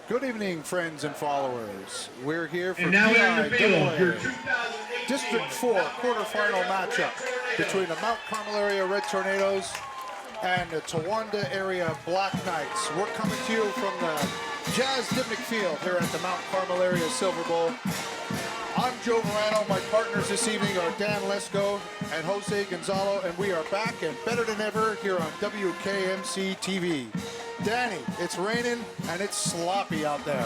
Good evening, friends and followers. We're here for PIAA District IV quarterfinal matchup between the Mount Carmel Area Red Tornadoes and the Towanda Area Black Knights. We're coming to you from the Jazz Dibnick Field here at the Mount Carmel Area Silver Bowl. I'm Joe Morano. My partners this evening are Dan Lesko and Jose Gonzalo, and we are back and better than ever here on WKMCTV. Danny, it's raining and it's sloppy out there.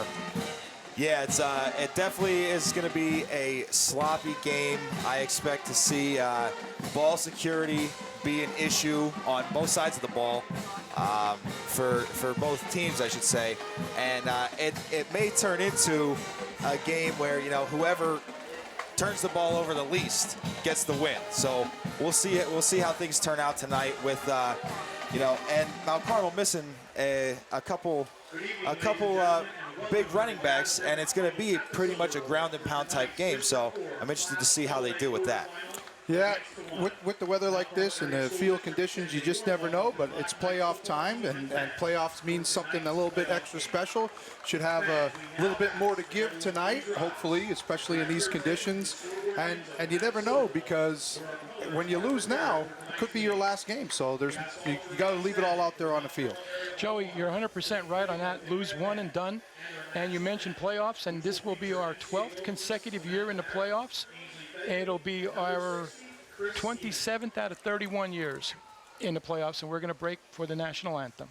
Yeah, it definitely is going to be a sloppy game. I expect to see ball security be an issue on both sides of the ball for both teams, I should say. And it may turn into a game where, you know, whoever turns the ball over the least gets the win. So we'll see it. We'll see how things turn out tonight with, you know, and Mount Carmel missing a couple big running backs, and it's going to be pretty much a ground and pound type game. So I'm interested to see how they do with that. Yeah, with the weather like this and the field conditions, you just never know, but it's playoff time, and playoffs means something a little bit extra special. Should have a little bit more to give tonight, hopefully, especially in these conditions. And you never know, because when you lose now, it could be your last game. So you got to leave it all out there on the field. Joey, you're 100% right on that. Lose one and done. And you mentioned playoffs, and this will be our 12th consecutive year in the playoffs. It'll be our 27th out of 31 years in the playoffs, and we're going to break for the national anthem.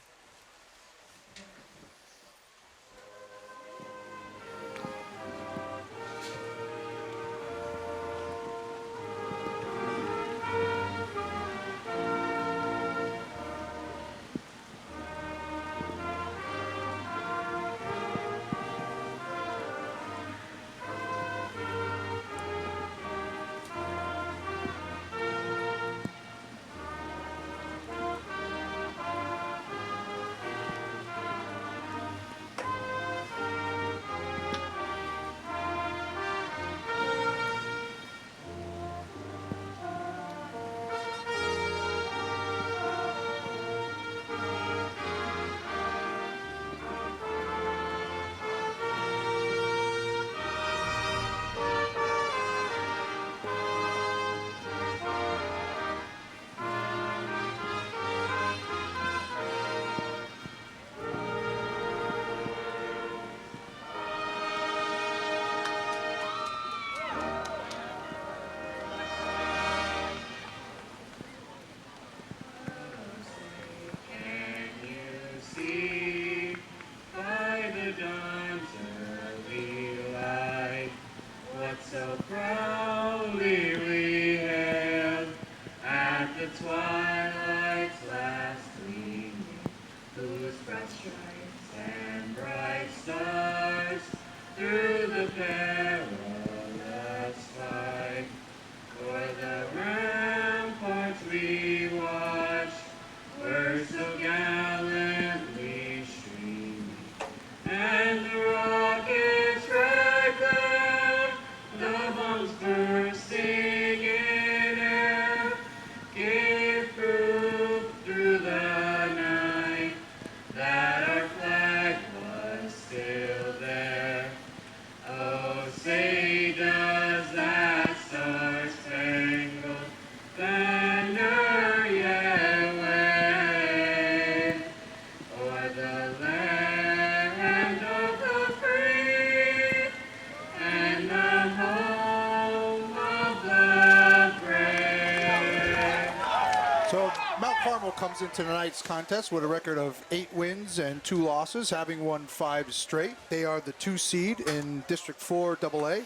Comes into tonight's contest with a record of 8 wins and 2 losses, having won 5 straight. They are the 2 seed in District IV AA.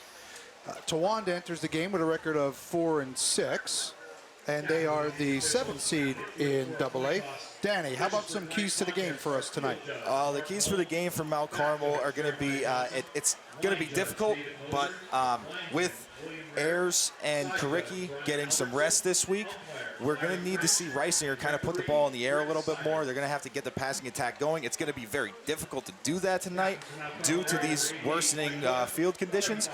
Towanda enters the game with a record of 4-6, and they are the 7th seed in AA. Danny, how about some keys to the game for us tonight? The keys for the game for Mount Carmel are going to be, it's going to be difficult, but with Ayers and Karicki getting some rest this week, we're going to need to see Reisinger kind of put the ball in the air a little bit more. They're going to have to get the passing attack going. It's going to be very difficult to do that tonight due to these worsening field conditions,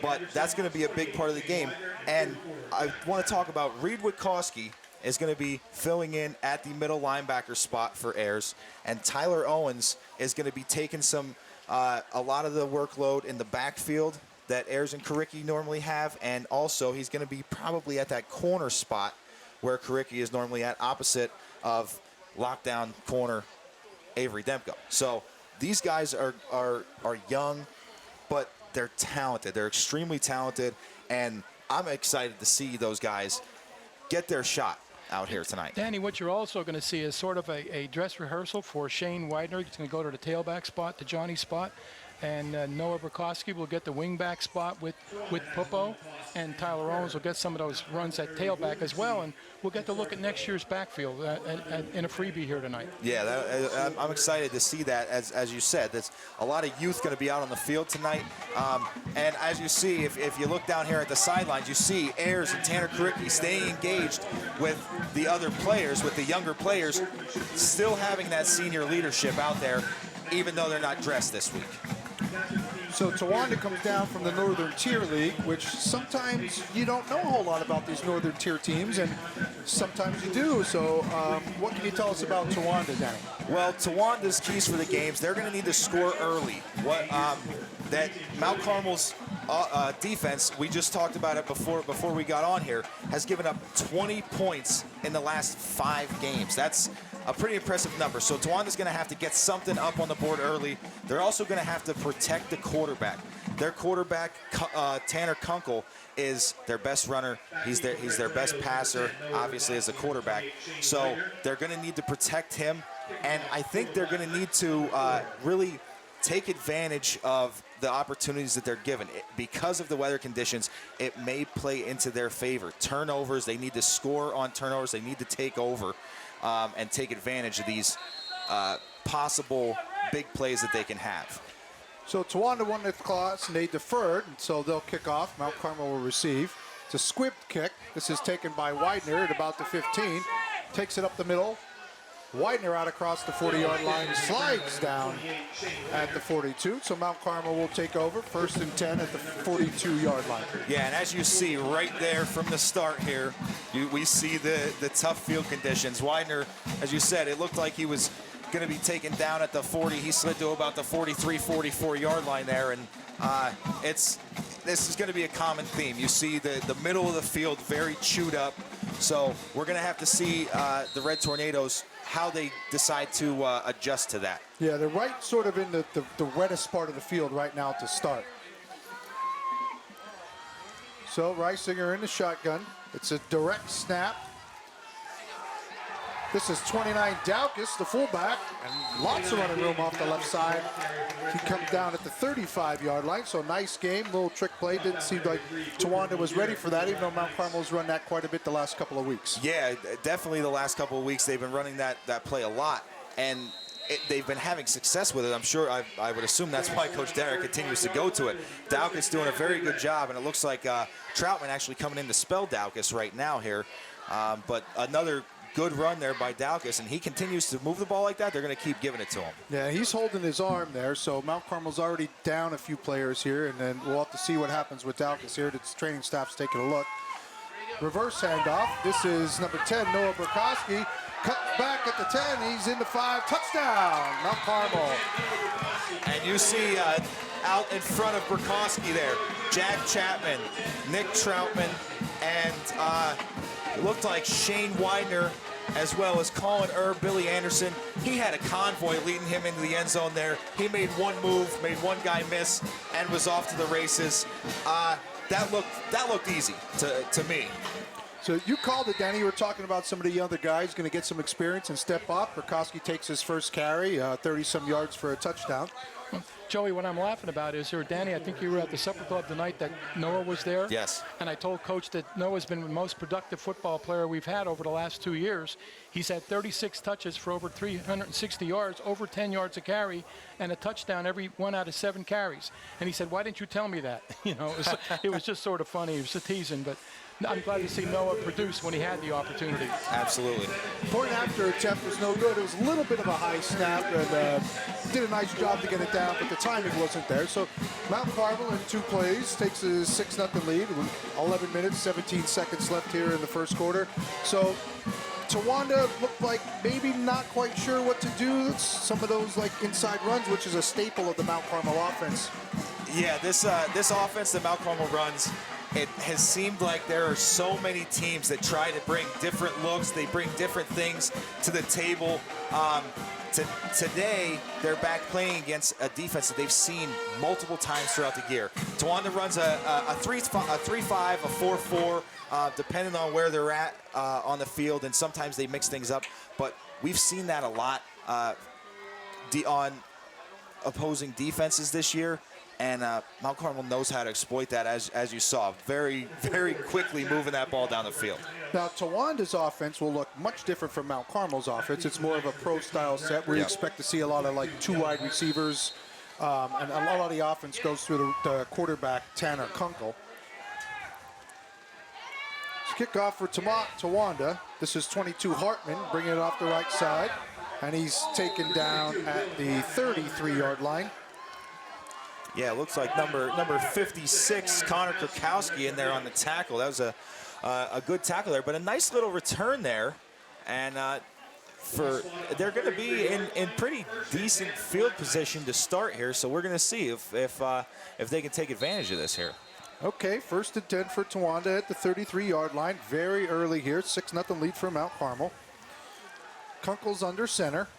but that's going to be a big part of the game. And I want to talk about Reed Witkowski is going to be filling in at the middle linebacker spot for Ayers, and Tyler Owens is going to be taking some a lot of the workload in the backfield that Ayers and Karicki normally have, and also he's going to be probably at that corner spot where Karicki is normally at, opposite of lockdown corner Avery Demko. So these guys are young, but they're talented. They're extremely talented, and I'm excited to see those guys get their shot out here tonight. Danny, what you're also going to see is sort of a dress rehearsal for Shane Widener. He's going to go to the tailback spot, to Johnny's spot, and Noah Burkowski will get the wingback spot with Pupo, and Tyler Owens will get some of those runs at tailback as well, and we'll get to look at next year's backfield in a freebie here tonight. Yeah, I'm excited to see that. As you said, there's a lot of youth going to be out on the field tonight, and as you see, if you look down here at the sidelines, you see Ayers and Tanner Karicki staying engaged with the other players, with the younger players, still having that senior leadership out there, even though they're not dressed this week. So Towanda comes down from the Northern Tier League, which sometimes you don't know a whole lot about these Northern Tier teams, and sometimes you do. So what can you tell us about Towanda, Danny? Well, Towanda's keys for the games, they're going to need to score early. That Mount Carmel's defense, we just talked about it before we got on here, has given up 20 points in the last 5 games. That's a pretty impressive number. So Towanda's going to have to get something up on the board early. They're also going to have to protect the quarterback. Their quarterback, Tanner Kunkel, is their best runner. He's their best passer, obviously, as a quarterback. So they're going to need to protect him. And I think they're going to need to really take advantage of the opportunities that they're given. Because of the weather conditions, it may play into their favor. Turnovers, they need to score on turnovers. They need to take over and take advantage of these possible big plays that they can have. So Towanda won the toss, and they deferred, and so they'll kick off. Mount Carmel will receive. It's a squibbed kick. This is taken by Widener at about the 15. Takes it up the middle. Widener out across the 40-yard line, slides down at the 42. So Mount Carmel will take over, 1st and 10 at the 42-yard line. Yeah, and as you see right there from the start here, we see the tough field conditions. Widener, as you said, it looked like he was going to be taken down at the 40. He slid to about the 43, 44-yard line there, and this is going to be a common theme. You see the middle of the field very chewed up, so we're going to have to see the Red Tornadoes, how they decide to adjust to that. Yeah, they're right sort of in the wettest part of the field right now to start. So Reisinger in the shotgun. It's a direct snap. This is 29 Daukus, the fullback, and lots of running room off the left side. He comes down at the 35-yard line, so nice game, little trick play. Didn't seem like Towanda was ready for that, even though Mount Carmel's run that quite a bit the last couple of weeks. Yeah, definitely the last couple of weeks they've been running that play a lot, and they've been having success with it. I'm sure, I would assume that's why Coach Derrick continues to go to it. Daukus doing a very good job, and it looks like Troutman actually coming in to spell Daukus right now here. But another good run there by Daukus, and he continues to move the ball like that. They're going to keep giving it to him. Yeah, he's holding his arm there, so Mount Carmel's already down a few players here, and then we'll have to see what happens with Daukus here. The training staff's taking a look. Reverse handoff. This is number 10, Noah Burkowski. Cut back at the 10. He's in the 5. Touchdown, Mount Carmel. And you see out in front of Burkowski there, Jack Chapman, Nick Troutman, and it looked like Shane Widener, as well as Colin Erb, Billy Anderson. He had a convoy leading him into the end zone there. He made one move, made one guy miss, and was off to the races. That looked easy to me. So you called it, Danny. You were talking about some of the other guys going to get some experience and step up. Burkowski takes his first carry, 30-some yards for a touchdown. Joey, what I'm laughing about is here, Danny, I think you were at the supper club the night that Noah was there. Yes. And I told Coach that Noah's been the most productive football player we've had over the last 2 years. He's had 36 touches for over 360 yards, over 10 yards a carry, and a touchdown every 1 out of 7 carries. And he said, "Why didn't you tell me that?" You know, it was just sort of funny. It was a teasing, but I'm glad to see Noah produce when he had the opportunity. Absolutely. Point after attempt was no good. It was a little bit of a high snap, and did a nice job to get it down, but the timing wasn't there. So Mount Carmel in 2 plays takes a 6-0 lead with 11 minutes, 17 seconds left here in the first quarter. So Towanda looked like maybe not quite sure what to do. Some of those like inside runs, which is a staple of the Mount Carmel offense. Yeah, this offense that Mount Carmel runs, it has seemed like there are so many teams that try to bring different looks. They bring different things to the table. Today, they're back playing against a defense that they've seen multiple times throughout the year. Towanda runs a 3-5, a 4-4, depending on where they're at on the field, and sometimes they mix things up. But we've seen that a lot on opposing defenses this year. And Mount Carmel knows how to exploit that, as you saw, very, very quickly moving that ball down the field. Now, Towanda's offense will look much different from Mount Carmel's offense. It's more of a pro-style set where you expect to see a lot of like 2 wide receivers, and a lot of the offense goes through the quarterback, Tanner Kunkel. Kickoff for Towanda. This is 22 Hartman bringing it off the right side, and he's taken down at the 33-yard line. Yeah, it looks like number 56, Connor Krakowski, in there on the tackle. That was a good tackle there, but a nice little return there. And they're going to be in pretty decent field position to start here, so we're going to see if they can take advantage of this here. Okay, 1st and 10 for Towanda at the 33-yard line. Very early here, 6-0 lead for Mount Carmel. Kunkel's under center.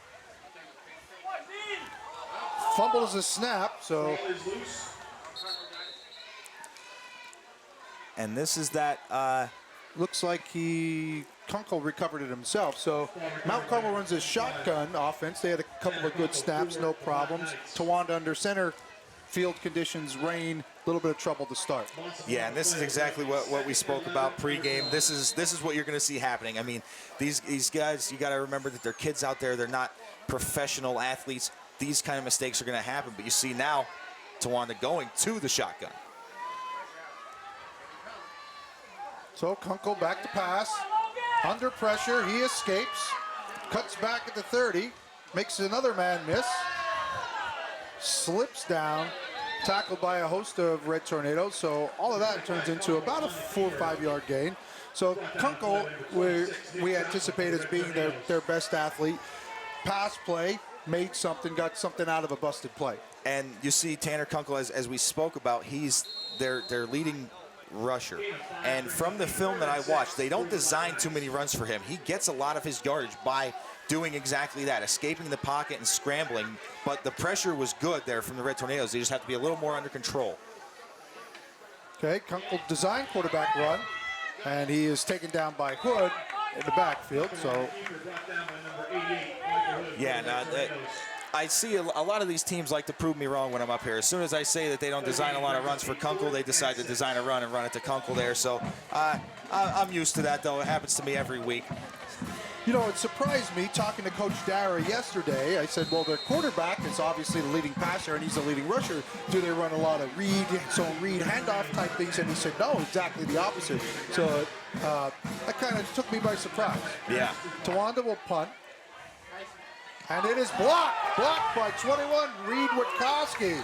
Fumbles a snap, so. And this is that. Looks like Kunkel recovered it himself. So Mount Carmel runs a shotgun offense. They had a couple of good snaps, no problems. Towanda under center, field conditions, rain, a little bit of trouble to start. Yeah, and this is exactly what we spoke about pregame. This is what you're going to see happening. I mean, these guys, you got to remember that they're kids out there. They're not professional athletes. These kind of mistakes are going to happen, but you see now Towanda going to the shotgun. So Kunkel back to pass. Under pressure, he escapes. Cuts back at the 30. Makes another man miss. Slips down. Tackled by a host of Red Tornadoes. So all of that turns into about a 4 or 5 yard gain. So Kunkel, we anticipate as being their best athlete. Pass play. Made something, got something out of a busted play. And you see Tanner Kunkel, as we spoke about, he's their leading rusher. And from the film that I watched, they don't design too many runs for him. He gets a lot of his yardage by doing exactly that, escaping the pocket and scrambling. But the pressure was good there from the Red Tornadoes. They just have to be a little more under control. Okay, Kunkel designed quarterback run, and he is taken down by Hood in the backfield. So. Yeah, I see a lot of these teams like to prove me wrong when I'm up here. As soon as I say that they don't design a lot of runs for Kunkel, they decide to design a run and run it to Kunkel there. So I'm used to that, though. It happens to me every week. You know, it surprised me talking to Coach Dara yesterday. I said, well, their quarterback is obviously the leading passer and he's the leading rusher. Do they run a lot of read handoff type things? And he said, no, exactly the opposite. So that kind of took me by surprise. Yeah. Towanda will punt. And it is blocked by 21, Reed Witkowski.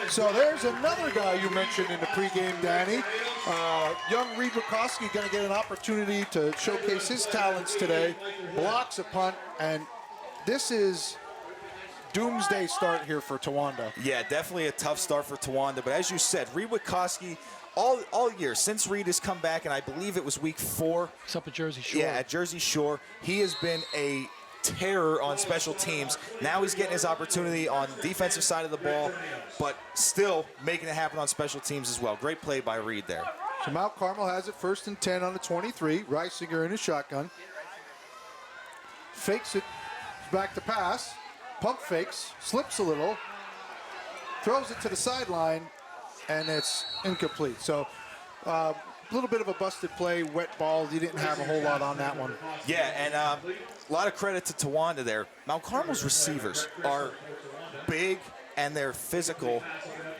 So there's another guy you mentioned in the pregame, Danny. Young Reed Witkowski going to get an opportunity to showcase his talents today. Blocks a punt, and this is doomsday start here for Towanda. Yeah, definitely a tough start for Towanda. But as you said, Reed Witkowski, all year, since Reed has come back, and I believe it was week 4. It's up at Jersey Shore. Yeah, at Jersey Shore. He has been a terror on special teams. Now he's getting his opportunity on the defensive side of the ball, but still making it happen on special teams as well. Great play by Reed there. So Mount Carmel has it 1st and 10 on the 23. Reisinger in his shotgun. Fakes it, back to pass. Pump fakes, slips a little, throws it to the sideline, and it's incomplete. So a little bit of a busted play, wet ball. You didn't have a whole lot on that one. Yeah, and a lot of credit to Towanda there. Mount Carmel's receivers are big and they're physical,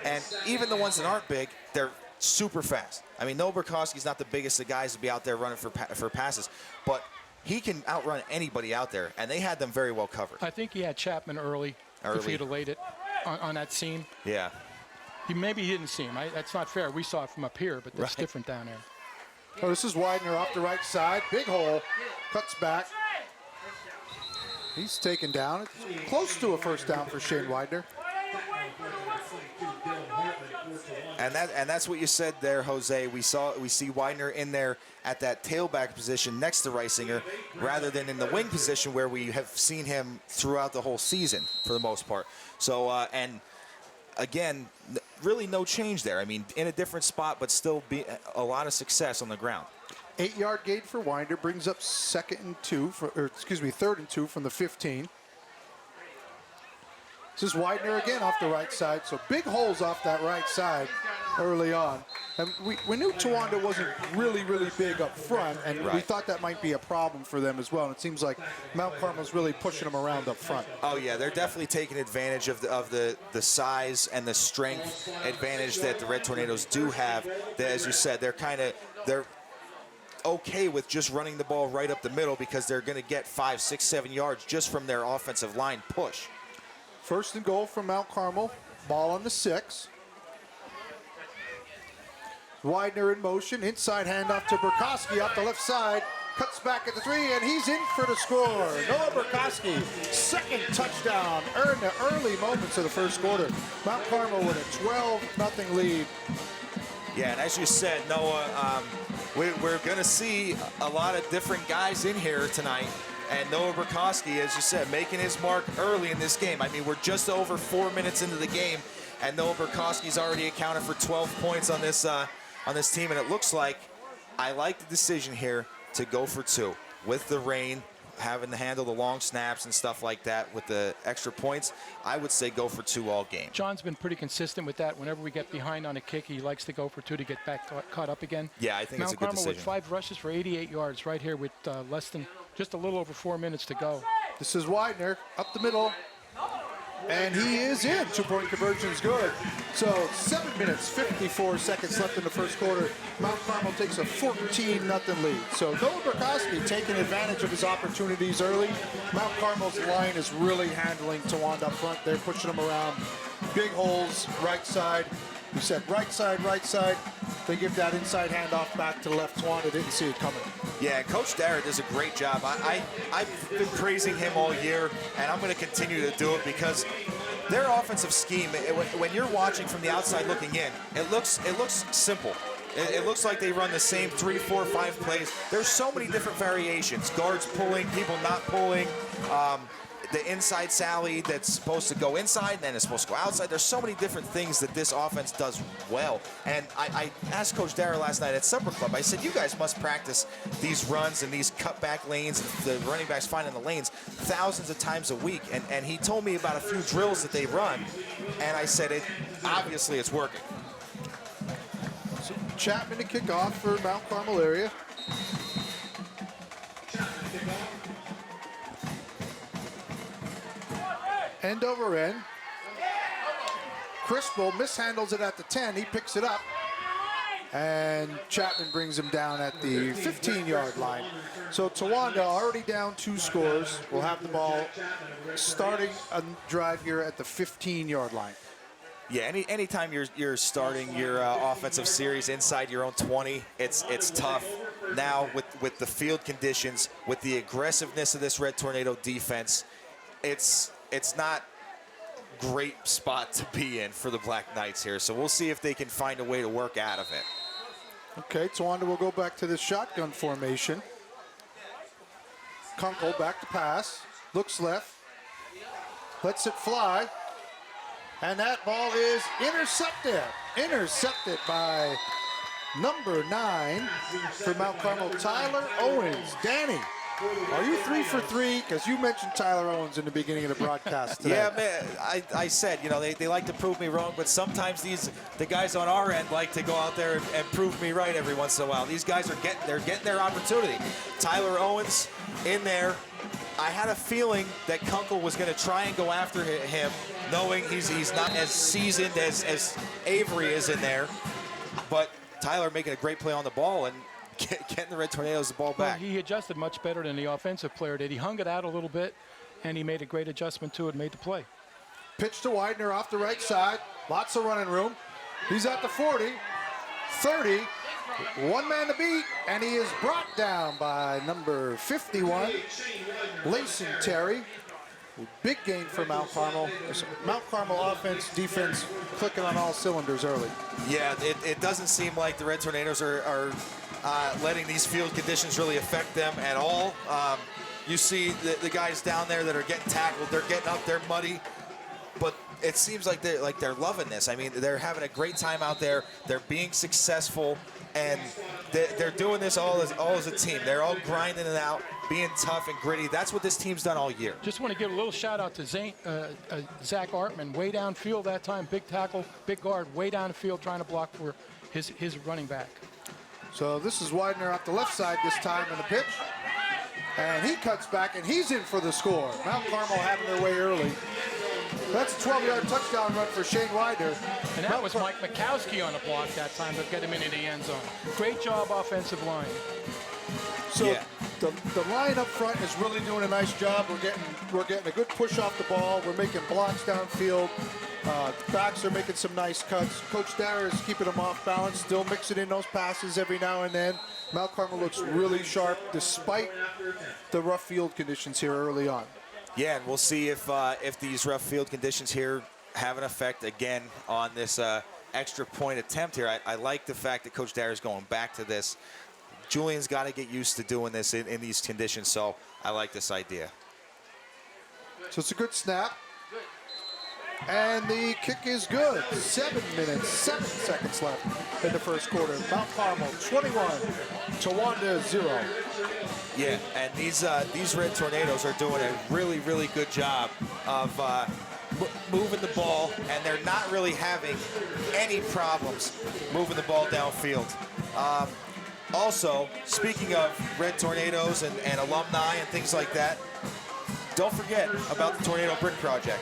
and even the ones that aren't big, they're super fast. I mean, Noah Burkowski's not the biggest of guys to be out there running for passes, but he can outrun anybody out there, and they had them very well covered. I think he had Chapman early. If he'd have laid it on that seam. Yeah. Maybe he didn't see him. That's not fair. We saw it from up here, but that's different down there. Oh, this is Widener off the right side. Big hole. Cuts back. He's taken down. It's close to a first down for Shane Widener. And that's what you said there, Jose. We see Widener in there at that tailback position next to Reisinger, rather than in the wing position where we have seen him throughout the whole season for the most part. So and again, really no change there. I mean, in a different spot, but still a lot of success on the ground. 8-yard gain for Widener brings up third and 2 from the 15. This is Widener again off the right side, so big holes off that right side early on. And we knew Towanda wasn't really big up front, and we thought that might be a problem for them as well. And it seems like Mount Carmel's really pushing them around up front. Oh yeah, they're definitely taking advantage of the size and the strength advantage that the Red Tornadoes do have. That, as you said, they're okay with just running the ball right up the middle because they're going to get 5, 6, 7 yards just from their offensive line push. First and goal from Mount Carmel. Ball on the 6. Widener in motion. Inside handoff to Burkowski off the left side. Cuts back at the 3, and he's in for the score. Noah Burkowski, second touchdown, earned the early moments of the first quarter. Mount Carmel with a 12-0 lead. Yeah, and as you said, Noah, we're going to see a lot of different guys in here tonight. And Noah Burkowski, as you said, making his mark early in this game. I mean, we're just over 4 minutes into the game, and Noah Burkowski's already accounted for 12 points on this team. And it looks like I like the decision here to go for 2 with the rain, having to handle the long snaps and stuff like that with the extra points. I would say go for 2 all game. John's been pretty consistent with that. Whenever we get behind on a kick, he likes to go for 2 to get back caught up again. Yeah, I think it's a good decision. Mount Carmel with 5 rushes for 88 yards right here with just a little over 4 minutes to go. This is Widener up the middle, and he is in. 2-point conversion is good. So 7 minutes, 54 seconds left in the first quarter. Mount Carmel takes a 14-0 lead. So Noah Burkowski taking advantage of his opportunities early. Mount Carmel's line is really handling Towanda up front. They're pushing them around. Big holes, right side. We said right side, right side. They give that inside handoff back to the left. Towanda didn't see it coming. Yeah, Coach Dara does a great job. I've been praising him all year, and I'm going to continue to do it because their offensive scheme, when you're watching from the outside looking in, it looks simple. It looks like they run the same 3, 4, 5 plays. There's so many different variations. Guards pulling, people not pulling. The inside sally that's supposed to go inside and then it's supposed to go outside. There's so many different things that this offense does well. And I asked Coach Dara last night at Supper Club, I said, you guys must practice these runs and these cutback lanes, the running backs finding the lanes thousands of times a week. And he told me about a few drills that they run. And I said, obviously it's working. So Chapman to kick off for Mount Carmel area. End over end. Crispo mishandles it at the 10. He picks it up. And Chapman brings him down at the 15-yard line. So Towanda already down 2 scores. We'll have the ball starting a drive here at the 15-yard line. Yeah, anytime you're starting your offensive series inside your own 20, it's tough. Now with the field conditions, with the aggressiveness of this Red Tornado defense, it's not great spot to be in for the Black Knights here. So we'll see if they can find a way to work out of it. Okay, Towanda will go back to the shotgun formation. Kunkel back to pass, looks left, lets it fly, and that ball is intercepted. Intercepted by number 9 for Mount Carmel, Tyler Owens. Danny, are you 3 for 3? Because you mentioned Tyler Owens in the beginning of the broadcast today. Yeah, man, I said, they like to prove me wrong, but sometimes the guys on our end like to go out there and prove me right every once in a while. These guys they're getting their opportunity. Tyler Owens in there. I had a feeling that Kunkel was going to try and go after him, knowing he's not as seasoned as Avery is in there. But Tyler making a great play on the ball and getting the Red Tornadoes the ball back. Well, he adjusted much better than the offensive player did. He hung it out a little bit, and he made a great adjustment to it, made the play. Pitch to Widener off the right side. Lots of running room. He's at the 40. 30. One man to beat, and he is brought down by number 51, Layson Terry. Big gain for Mount Carmel. Mount Carmel offense, defense, clicking on all cylinders early. Yeah, it doesn't seem like the Red Tornadoes are letting these field conditions really affect them at all. You see the guys down there that are getting tackled, they're getting up, they're muddy, but it seems like they're loving this. I mean, they're having a great time out there. They're being successful, and they're doing this all as a team. They're all grinding it out, being tough and gritty. That's what this team's done all year. Just want to give a little shout out to Zach Artman, way downfield that time, big tackle, big guard, way downfield trying to block for his running back. So this is Widener off the left side this time in the pitch. And he cuts back, and he's in for the score. Mount Carmel having their way early. That's a 12-yard touchdown run for Shane Widener. And that was Mike Mikowski on the block that time to get him into the end zone. Great job, offensive line. So yeah. The line up front is really doing a nice job. We're getting a good push off the ball. We're making blocks downfield. Backs are making some nice cuts. Coach Dyer is keeping them off balance, still mixing in those passes every now and then. Mount Carmel looks really sharp despite the rough field conditions here early on. Yeah, and we'll see if these rough field conditions here have an effect again on this extra point attempt here. I like the fact that Coach Dyer is going back to this. Julian's got to get used to doing this in these conditions, so I like this idea. So it's a good snap. And the kick is good. 7 minutes, 7 seconds left in the first quarter. Mount Carmel 21, Towanda 0. Yeah, and these Red Tornadoes are doing a really, really good job of moving the ball, and they're not really having any problems moving the ball downfield. Also, speaking of Red Tornadoes and alumni and things like that, don't forget about the Tornado Brick Project.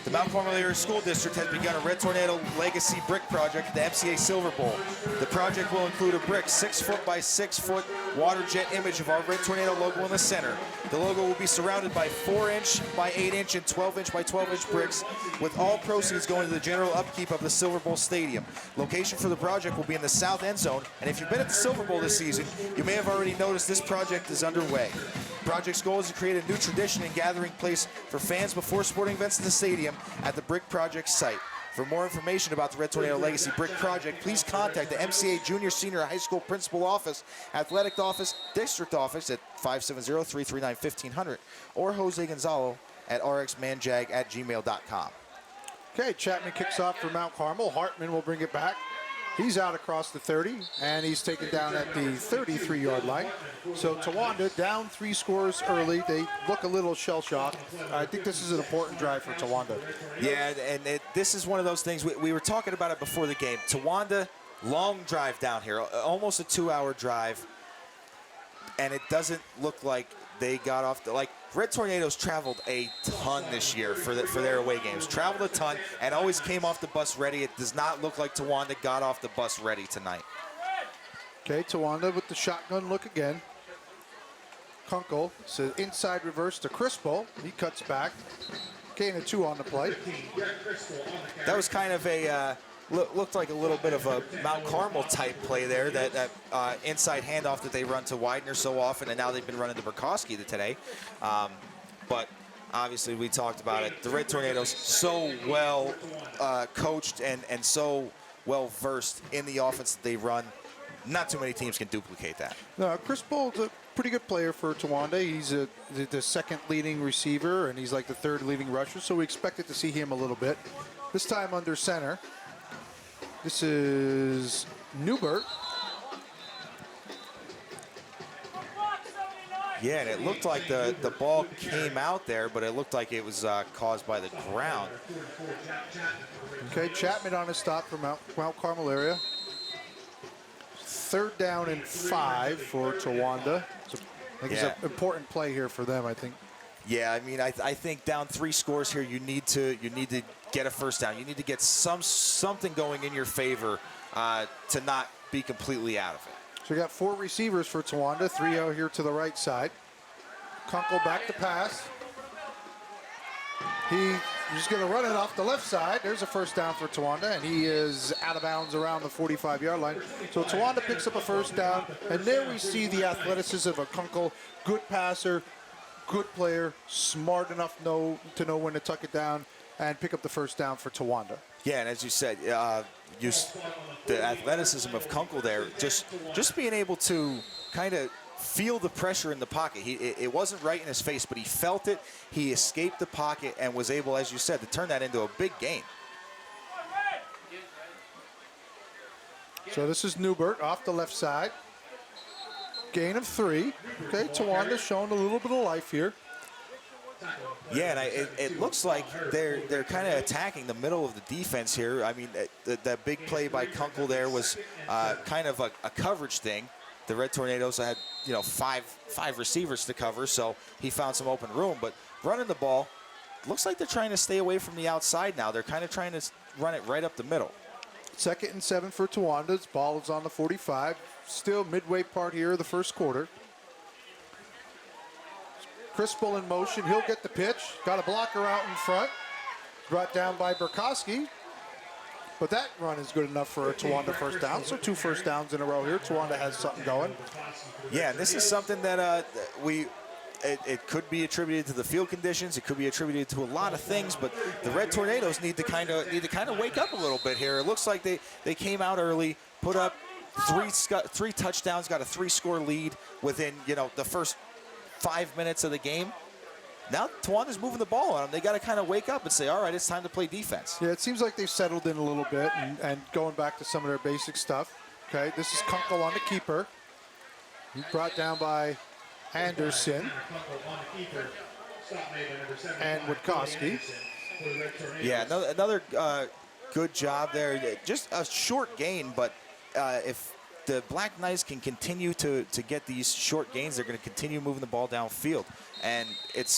The Mount Carmel Area School District has begun a Red Tornado Legacy Brick Project at the MCA Silver Bowl. The project will include a brick 6-foot by 6-foot water jet image of our Red Tornado logo in the center. The logo will be surrounded by 4-inch by 8-inch and 12-inch by 12-inch bricks, with all proceeds going to the general upkeep of the Silver Bowl Stadium. Location for the project will be in the south end zone, and if you've been at the Silver Bowl this season, you may have already noticed this project is underway. The project's goal is to create a new tradition and gathering place for fans before sporting events in the stadium at the Brick Project site. For more information about the Red Tornado Legacy Brick Project, please contact the MCA Junior Senior High School Principal Office, Athletic Office, District Office at 570-339-1500 or Jose Gonzalo at rxmanjag@gmail.com. Okay, Chapman kicks off for Mount Carmel. Hartman will bring it back. He's out across the 30, and he's taken down at the 33-yard line. So Towanda down 3 scores early. They look a little shell-shocked. I think this is an important drive for Towanda. Yeah, and this is one of those things. We were talking about it before the game. Towanda, long drive down here, almost a 2-hour drive, and it doesn't look like they got off the, like, Red Tornadoes traveled a ton this year for their away games. Traveled a ton and always came off the bus ready. It does not look like Towanda got off the bus ready tonight. Okay, Towanda with the shotgun look again. Kunkel, so inside reverse to Crispo. He cuts back. Gain of 2 on the play. That was kind of a, looked like a little bit of a Mount Carmel type play there, that inside handoff that they run to Widener so often, and now they've been running to Burkowski today. But obviously we talked about it. The Red Tornadoes so well coached and so well versed in the offense that they run. Not too many teams can duplicate that. No, Crispo is a pretty good player for Towanda. He's the second leading receiver, and he's like the 3rd leading rusher, so we expected to see him a little bit. This time under center. This is Newbert. Yeah, and it looked like the ball came out there, but it looked like it was caused by the ground. Okay, Chapman on a stop for Mount Carmel Area. 3rd down and 5 for Towanda. So I think it's an important play here for them, I think. Yeah, I mean, I think down 3 scores here, you need to get a first down. You need to get something going in your favor to not be completely out of it. So we got 4 receivers for Towanda, 3 out here to the right side. Kunkel back to pass. He He's going to run it off the left side. There's a first down for Towanda, and he is out of bounds around the 45-yard line. So Towanda picks up a first down, and there we see the athleticism of Kunkel. Good passer, good player, smart enough to know when to tuck it down and pick up the first down for Towanda. Yeah, and as you said, the athleticism of Kunkel there, just being able to kind of feel the pressure in the pocket. It wasn't right in his face, but he felt it. He escaped the pocket and was able, as you said, to turn that into a big gain. So this is Newbert off the left side. Gain of 3. Okay, Towanda showing a little bit of life here. Yeah, and it looks like they're kind of attacking the middle of the defense here. I mean, that big play by Kunkel there was kind of a coverage thing. The Red Tornadoes had, five receivers to cover, so he found some open room. But running the ball, looks like they're trying to stay away from the outside now. They're kind of trying to run it right up the middle. 2nd and 7 for Towanda. Ball is on the 45. Still midway part here of the first quarter. Crispell in motion. He'll get the pitch. Got a blocker out in front. Brought down by Burkowski. But that run is good enough for a Towanda first down. So 2 first downs in a row here. Towanda has something going. Yeah, this is something that it could be attributed to the field conditions. It could be attributed to a lot of things. But the Red Tornadoes need to kind of wake up a little bit here. It looks like they came out early, put up three touchdowns, got a 3-score lead within the first 5 minutes of the game. Now Tawanda's moving the ball on them. They got to kind of wake up and say, all right, it's time to play defense. Yeah, it seems like they've settled in a little bit and going back to some of their basic stuff. Okay, this is Kunkel on the keeper. He's brought down by Anderson and Witkowski. Yeah, another good job there. Just a short gain, but if the Black Knights can continue to get these short gains, they're going to continue moving the ball downfield. And it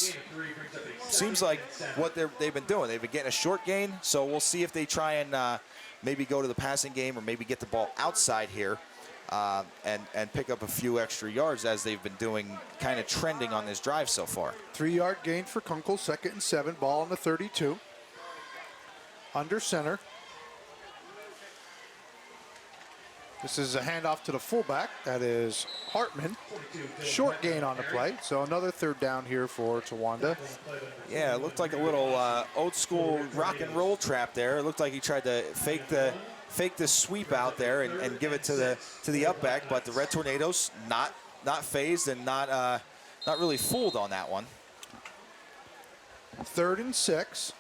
seems like what they've been doing. They've been getting a short gain, so we'll see if they try and maybe go to the passing game or maybe get the ball outside here and pick up a few extra yards as they've been doing, kind of trending on this drive so far. 3-yard gain for Kunkel, 2nd and 7, ball on the 32. Under center. This is a handoff to the fullback. That is Hartman. Short gain on the play. So another 3rd down here for Towanda. Yeah, it looked like a little old school rock and roll trap there. It looked like he tried to fake the sweep out there and give it to the up back, but the Red Tornadoes not phased and not really fooled on that one. 3rd and 6.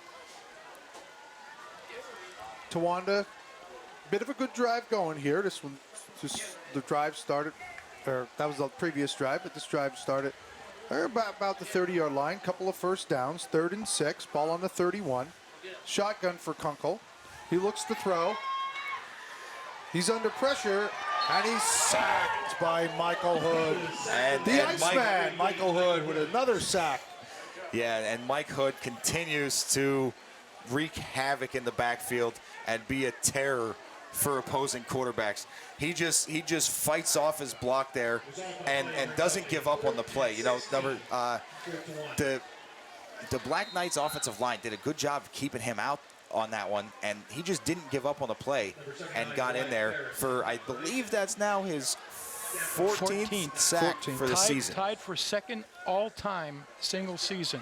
Towanda. Bit of a good drive going here. This one, just the drive started, or that was the previous drive, but this drive started about the 30-yard line. Couple of first downs. 3rd and 6. Ball on the 31. Shotgun for Kunkel. He looks to throw. He's under pressure, and he's sacked by Michael Hood. And the Iceman, Michael Hood, with another sack. Yeah, and Mike Hood continues to wreak havoc in the backfield and be a terror for opposing quarterbacks. He just fights off his block there and doesn't give up on the play. The Black Knights offensive line did a good job of keeping him out on that one, and he just didn't give up on the play and got in there for, I believe that's now his 14th sack for the season. Tied for 2nd all-time single season.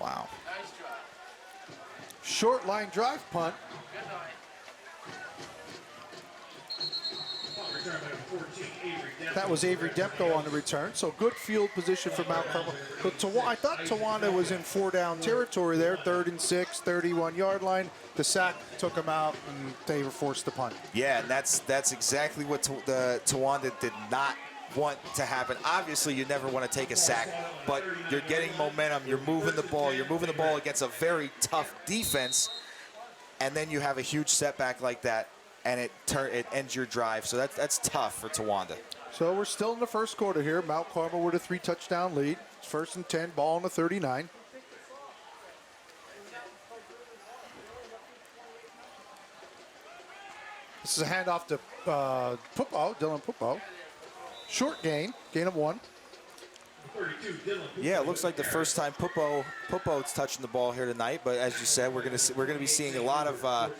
Wow. Short line drive punt. That was Avery Demko on the return, so good field position for Mount Carmel. But I thought Towanda was in 4-down territory there, 3rd and 6, 31-yard line. The sack took him out, and they were forced to punt. Yeah, and that's exactly what the Towanda did not want to happen. Obviously, you never want to take a sack, but you're getting momentum. You're moving the ball. You're moving the ball against a very tough defense, and then you have a huge setback like that, and it ends your drive. So that's tough for Towanda. So we're still in the first quarter here. Mount Carmel with a 3-touchdown lead. It's 1st and 10, ball on the 39. This is a handoff to Dylan Pupo. Short gain of 1. Yeah, it looks like the first time Pupo's touching the ball here tonight. But as you said, we're gonna be seeing a lot of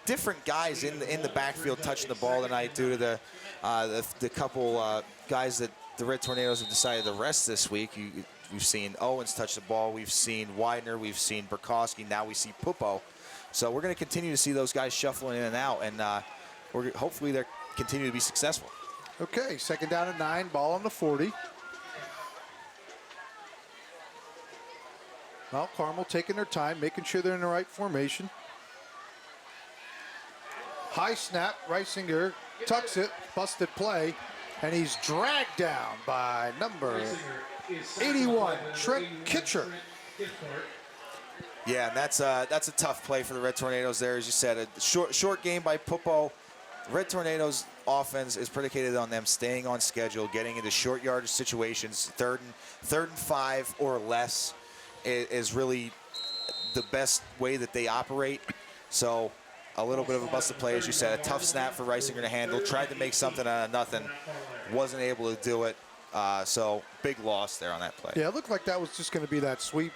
different guys in the backfield touching the ball tonight due to the couple guys that the Red Tornadoes have decided to rest this week. We've seen Owens touch the ball. We've seen Widener. We've seen Burkowski. Now we see Pupo. So we're going to continue to see those guys shuffling in and out, and hopefully they continue to be successful. Okay, second down and 9, ball on the 40. Well, Carmel taking their time, making sure they're in the right formation. High snap, Reisinger tucks it, busted play, and he's dragged down by number 81, Trent Kitcher. Yeah, and that's a tough play for the Red Tornadoes there. As you said, a short game by Pupo. Red Tornadoes offense is predicated on them staying on schedule, getting into short yardage situations. Third and 5 or less is really the best way that they operate. So a little bit of a busted play, as you said. A tough snap for Reisinger to handle. Tried to make something out of nothing. Wasn't able to do it. So big loss there on that play. Yeah, it looked like that was just going to be that sweep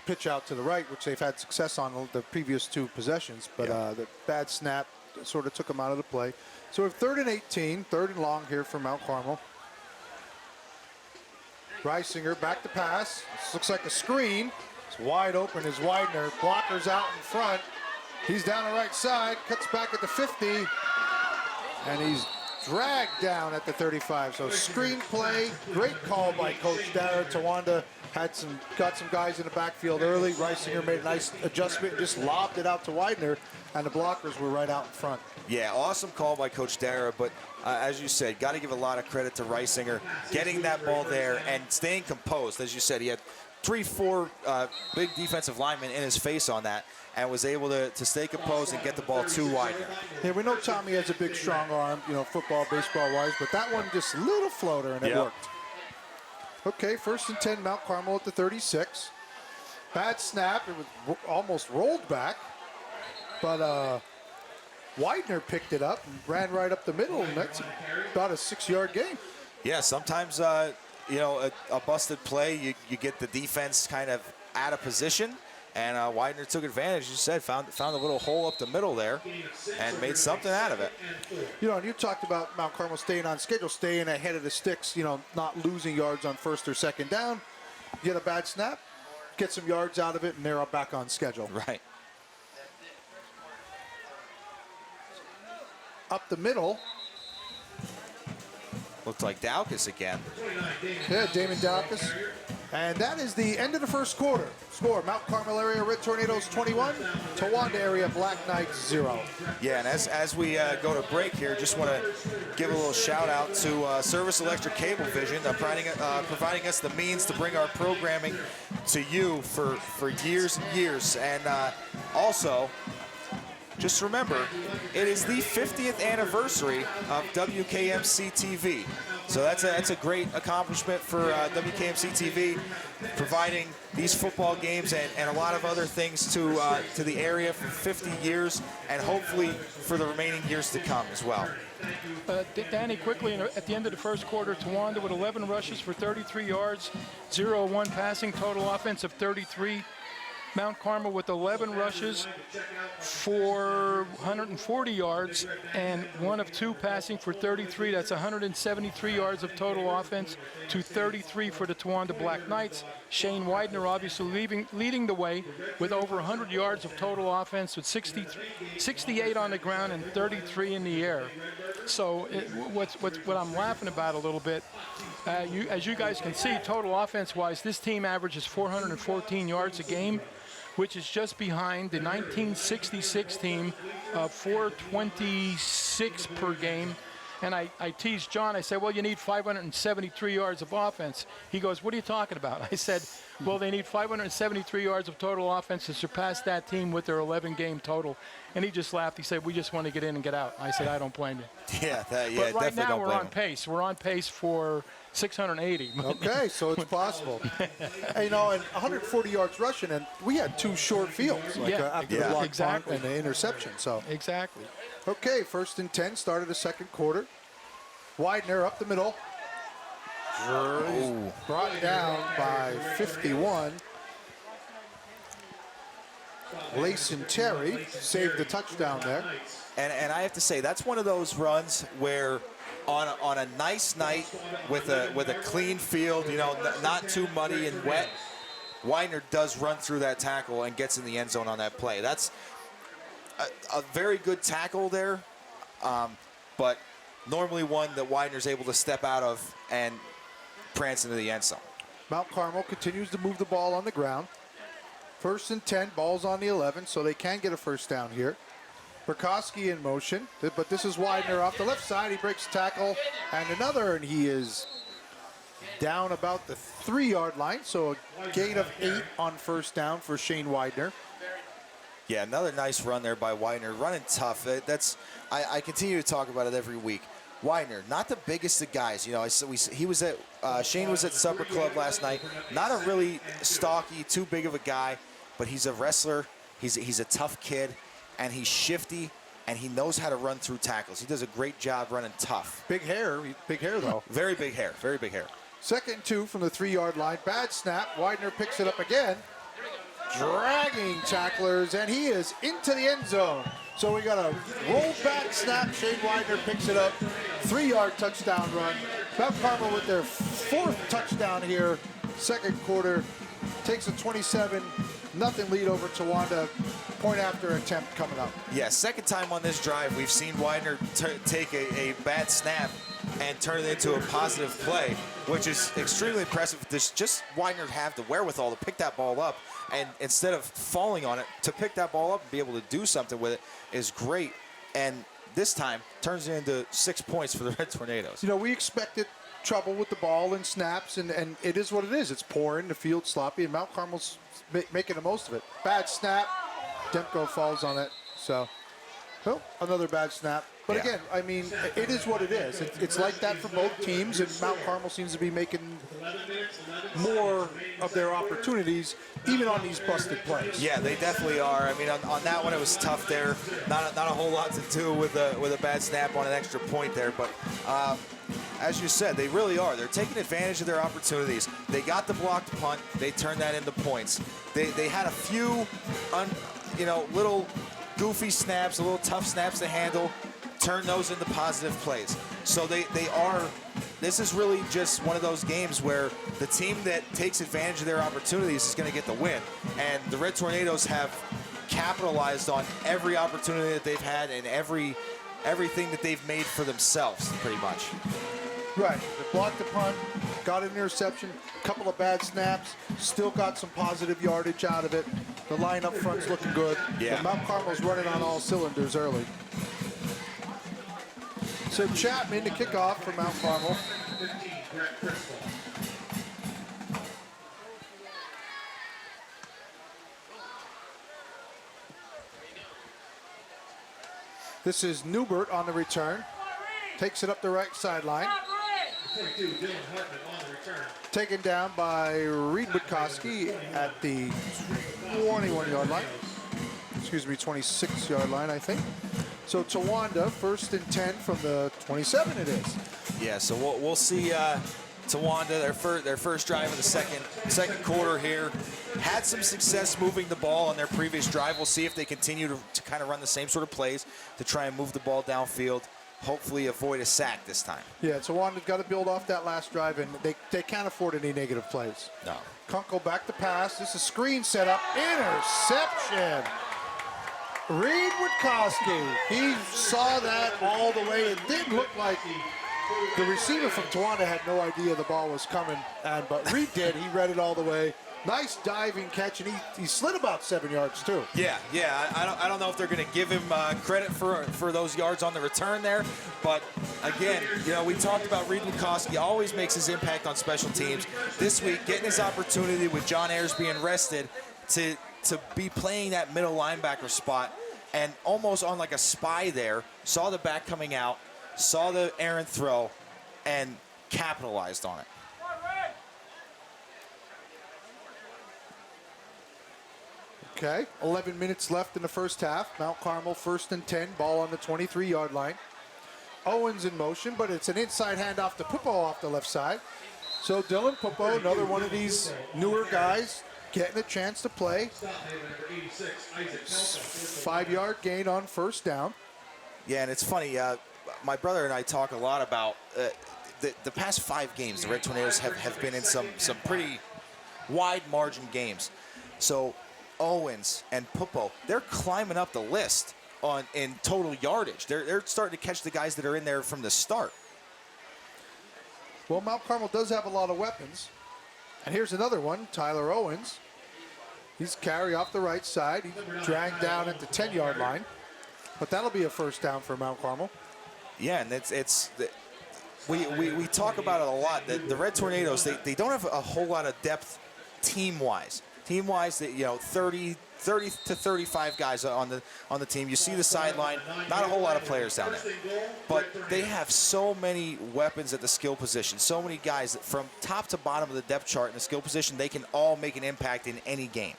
pitch out to the right, which they've had success on the previous 2 possessions. But the bad snap sort of took them out of the play. So we have 3rd and 18, 3rd and long here for Mount Carmel. Reisinger back to pass. This looks like a screen. It's wide open as Widener. Blockers out in front. He's down the right side, cuts back at the 50, and he's dragged down at the 35. So screen play, great call by Coach Dara. Towanda got some guys in the backfield early. Reisinger made a nice adjustment, just lobbed it out to Widener, and the blockers were right out in front. Yeah, awesome call by Coach Dara, but as you said, got to give a lot of credit to Reisinger, getting that ball there and staying composed. As you said, he had 3-4 big defensive linemen in his face on that, and was able to stay composed and get the ball to Widener. Yeah, we know Tommy has a big, strong arm, football, baseball-wise, but that one just a little floater, and it worked. Okay, 1st and 10, Mount Carmel at the 36. Bad snap. It was almost rolled back, but Widener picked it up and ran right up the middle, and that's about a 6-yard gain. Yeah, sometimes, a busted play, you get the defense kind of out of position, and Widener took advantage, as you said, found a little hole up the middle there and made something out of it. And you talked about Mount Carmel staying on schedule, staying ahead of the sticks, not losing yards on 1st or 2nd down. Get a bad snap, get some yards out of it, and they're back on schedule. Right. Up the middle. Looked like Daukus again. Yeah, Damon Daukus. And that is the end of the first quarter. Score, Mount Carmel Area Red Tornadoes 21, Towanda Area Black Knights 0. Yeah, and as we go to break here, just want to give a little shout out to Service Electric Cablevision, providing us the means to bring our programming to you for years and years. And also, just remember, it is the 50th anniversary of WKMCTV. So that's a great accomplishment for WKMCTV, providing these football games and a lot of other things to the area for 50 years, and hopefully for the remaining years to come as well. Danny, quickly, at the end of the first quarter, Towanda with 11 rushes for 33 yards, 0-1 passing, total offense of 33. Mount Carmel with 11 rushes for 140 yards and 1 of 2 passing for 33. That's 173 yards of total offense to 33 for the Towanda Black Knights. Shane Widener obviously leading the way with over 100 yards of total offense with 68 on the ground and 33 in the air. So what I'm laughing about a little bit, as you guys can see, total offense-wise, this team averages 414 yards a game, which is just behind the 1966 team of 426 per game. And I teased John, I said, well, you need 573 yards of offense. He goes, what are you talking about? I said, well, they need 573 yards of total offense to surpass that team with their 11-game total. And he just laughed. He said, we just want to get in and get out. I said, I don't blame you. Yeah, but right now we're on pace. We're on pace for 680. Okay, so it's possible. And 140 yards rushing, and we had 2 short fields after the block punt and the interception. So exactly. Okay, 1st and 10, start of the second quarter. Widener up the middle. He's brought down by 51. Layson Terry saved the touchdown there. And I have to say, that's one of those runs where on a nice night with a clean field, you know, not too muddy and wet, Widener does run through that tackle and gets in the end zone on that play. That's a very good tackle there, but normally one that Widener's able to step out of and prance into the end zone. Mount Carmel continues to move the ball on the ground. 1st and 10, ball's on the 11, so they can get a first down here. Burkowski in motion, but this is Widener off the left side. He breaks tackle, and another, and he is down about the 3-yard line, so a gain of 8 on first down for Shane Widener. Yeah, another nice run there by Widener, running tough. I continue to talk about it every week. Widener, not the biggest of guys. You know, Shane was at Supper Club last night. Not a really stocky, too big of a guy, but he's a wrestler. He's a tough kid, and he's shifty, and he knows how to run through tackles. He does a great job running tough. Big hair though. Very big hair, very big hair. 2nd and 2 from the 3-yard line. Bad snap. Widener picks it up again, dragging tacklers, and he is into the end zone. So we got a roll back snap. Shane Widener picks it up. 3-yard touchdown run. Mount Carmel with their 4th touchdown here. 2nd quarter. Takes a 27-0 lead over Towanda. Point after attempt coming up. Yeah, 2nd time on this drive, we've seen Widener take a bad snap and turn it into a positive play, which is extremely impressive. Just Widener have the wherewithal to pick that ball up, and instead of falling on it, to pick that ball up and be able to do something with it is great. And this time turns it into 6 points for the Red Tornadoes. You know, we expected trouble with the ball and snaps, and it is what it is. It's pouring, the field sloppy, and Mount Carmel's making the most of it. Bad snap. Demko falls on it. So, another bad snap. But yeah. Again, I mean, it is what it is. It's like that for both teams, and Mount Carmel seems to be making more of their opportunities, even on these busted plays. Yeah, they definitely are. I mean, on that one, it was tough there. Not a whole lot to do with a bad snap on an extra point there. But as you said, they really are. They're taking advantage of their opportunities. They got the blocked punt. They turned that into points. They had a few, little goofy snaps, a little tough snaps to handle. Turn those into positive plays. So they are. This is really just one of those games where the team that takes advantage of their opportunities is going to get the win. And the Red Tornadoes have capitalized on every opportunity that they've had and everything that they've made for themselves, pretty much. Right. They blocked the punt, got an interception, a couple of bad snaps, still got some positive yardage out of it. The line up front's looking good. Yeah. But Mount Carmel's running on all cylinders early. So Chapman to kick off for Mount Carmel. This is Newbert on the return. Takes it up the right sideline. Taken down by Reed Witkowski at the 21-yard line. Excuse me, 26-yard line, I think. So Towanda, 1st and 10 from the 27 it is. Yeah, so we'll see Towanda, their first drive of the second quarter here. Had some success moving the ball on their previous drive. We'll see if they continue to kind of run the same sort of plays to try and move the ball downfield. Hopefully avoid a sack this time. Yeah, Tawanda's got to build off that last drive, and they can't afford any negative plays. No. Kunkel back to pass. This is screen set up. Interception. Reed Witkowski, he saw that all the way. It didn't look like the receiver from Towanda had no idea the ball was coming, but Reed did. He read it all the way. Nice diving catch, and he slid about 7 yards too. Yeah. I don't know if they're going to give him credit for those yards on the return there, but again, we talked about Reed Witkowski always makes his impact on special teams. This week, getting his opportunity with John Ayers being rested to be playing that middle linebacker spot, and almost on like a spy there, saw the back coming out, saw the errant throw, and capitalized on it. Okay, 11 minutes left in the first half. Mount Carmel 1st and 10, ball on the 23-yard line. Owens in motion, but it's an inside handoff to Pupo off the left side. So Dylan Popo, another one of these newer guys, getting a chance to play. 5-yard gain on first down. Yeah, and it's funny. My brother and I talk a lot about the past 5 games. The Red Tornadoes have been in some pretty wide margin games. So Owens and Popo, they're climbing up the list in total yardage. They're starting to catch the guys that are in there from the start. Well, Mount Carmel does have a lot of weapons. And here's another one, Tyler Owens. He's carry off the right side. He's dragged down at the 10-yard line. But that'll be a first down for Mount Carmel. Yeah, and we talk about it a lot. The Red Tornadoes, they don't have a whole lot of depth team-wise. Team-wise, 30 to 35 guys on the team. You see the sideline, not a whole lot of players down there. But they have so many weapons at the skill position, so many guys that from top to bottom of the depth chart in the skill position, they can all make an impact in any game.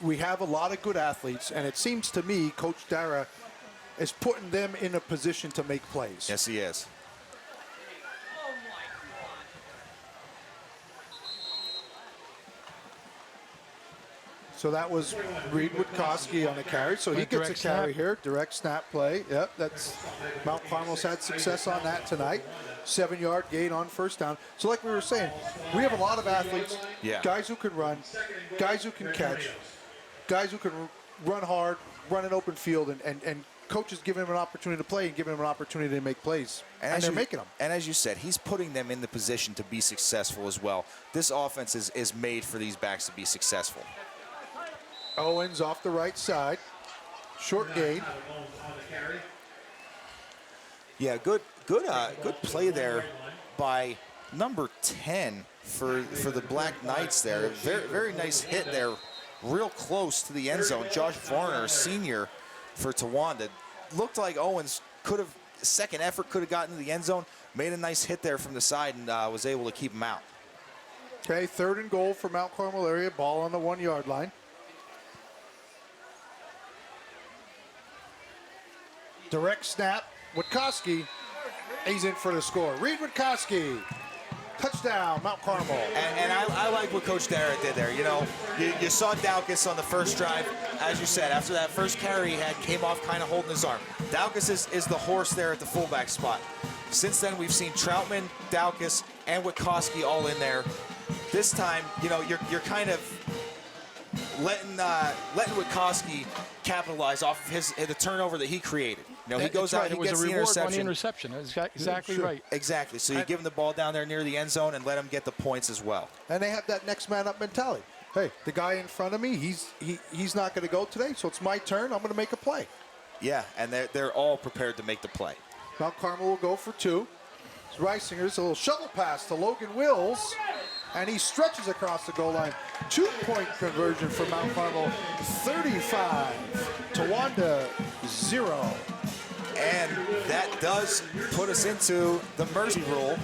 We have a lot of good athletes, and it seems to me Coach Dara is putting them in a position to make plays. Yes, he is. So that was Reed Witkowski on the carry. So he gets a carry here. Direct snap play. Yep, that's Mount Carmel's had success on that tonight. 7-yard gain on first down. So like we were saying, we have a lot of athletes, guys who can run, guys who can catch, guys who can run hard, run an open field, and coaches giving them an opportunity to play and giving them an opportunity to make plays. And they're making them. And as you said, he's putting them in the position to be successful as well. This offense is made for these backs to be successful. Owens off the right side. Short gain. Yeah, good play there by number 10 for the Black Knights there. Very nice hit there, real close to the end zone. Josh Varner, senior for Towanda. Looked like Owens second effort could have gotten to the end zone. Made a nice hit there from the side and was able to keep him out. Okay, 3rd and goal for Mount Carmel area. Ball on the 1-yard line. Direct snap. Witkowski, he's in for the score. Reed Witkowski, touchdown, Mount Carmel. And I like what Coach Dara did there. You saw Daukus on the first drive. As you said, after that first carry he came off kind of holding his arm. Daukus is the horse there at the fullback spot. Since then, we've seen Troutman, Daukus, and Witkowski all in there. This time, you're kind of letting Witkowski capitalize off the turnover that he created. He goes out, he gets the interception. Exactly right. Exactly. So you give him the ball down there near the end zone and let him get the points as well. And they have that next man up mentality. Hey, the guy in front of me, he's not going to go today, so it's my turn. I'm going to make a play. Yeah, and they're all prepared to make the play. Mount Carmel will go for 2. Reisinger's a little shovel pass to Logan Wills, and he stretches across the goal line. 2-point conversion for Mount Carmel, 35, Towanda 0. And that does put us into the mercy rule,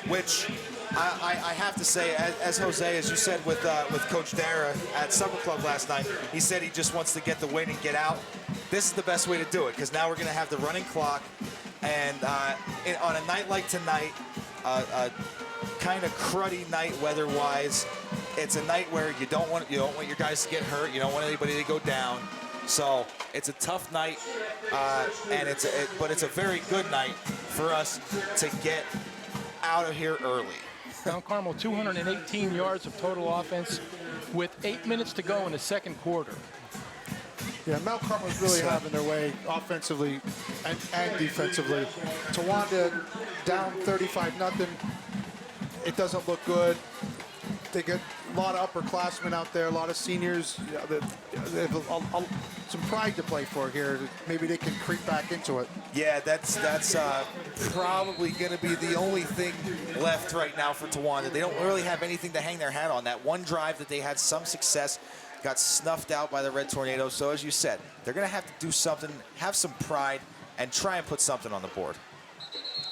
which I have to say, as Jose, as you said with Coach Dara at Supper Club last night, he said he just wants to get the win and get out. This is the best way to do it, because now we're going to have the running clock, and on a night like tonight, a kind of cruddy night weather-wise, it's a night where you don't want your guys to get hurt, you don't want anybody to go down. So it's a tough night, but it's a very good night for us to get out of here early. Mount Carmel 218 yards of total offense with 8 minutes to go in the second quarter. Yeah, Mount Carmel's really having their way offensively and defensively. Towanda down 35-0. It doesn't look good. They get a lot of upperclassmen out there, a lot of seniors. They have some pride to play for here. Maybe they can creep back into it. Yeah, that's probably going to be the only thing left right now for Towanda. They don't really have anything to hang their hat on. That one drive that they had some success got snuffed out by the Red Tornadoes. So as you said, they're going to have to do something, have some pride, and try and put something on the board.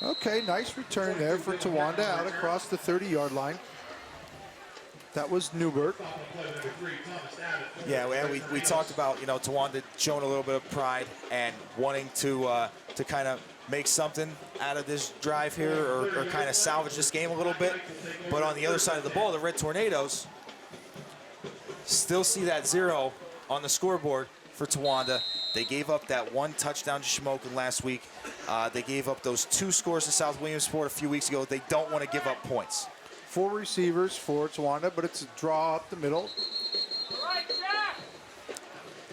Okay, nice return there for Towanda out across the 30-yard line. That was Newbert. Yeah, and we talked about, you know, Towanda showing a little bit of pride and wanting to kind of make something out of this drive here, or kind of salvage this game a little bit. But on the other side of the ball, the Red Tornadoes still see that 0 on the scoreboard for Towanda. They gave up that 1 touchdown to Shamokin last week. They gave up those 2 scores to South Williamsport a few weeks ago. They don't want to give up points. 4 receivers for Towanda, but it's a draw up the middle.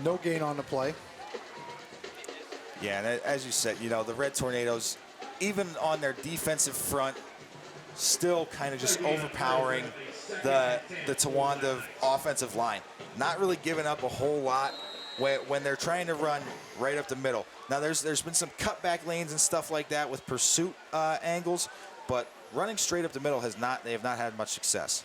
No gain on the play. Yeah, and as you said, you know, the Red Tornadoes, even on their defensive front, still kind of just overpowering the Towanda offensive line. Not really giving up a whole lot when they're trying to run right up the middle. Now, there's been some cutback lanes and stuff like that with pursuit angles, but running straight up the middle they have not had much success.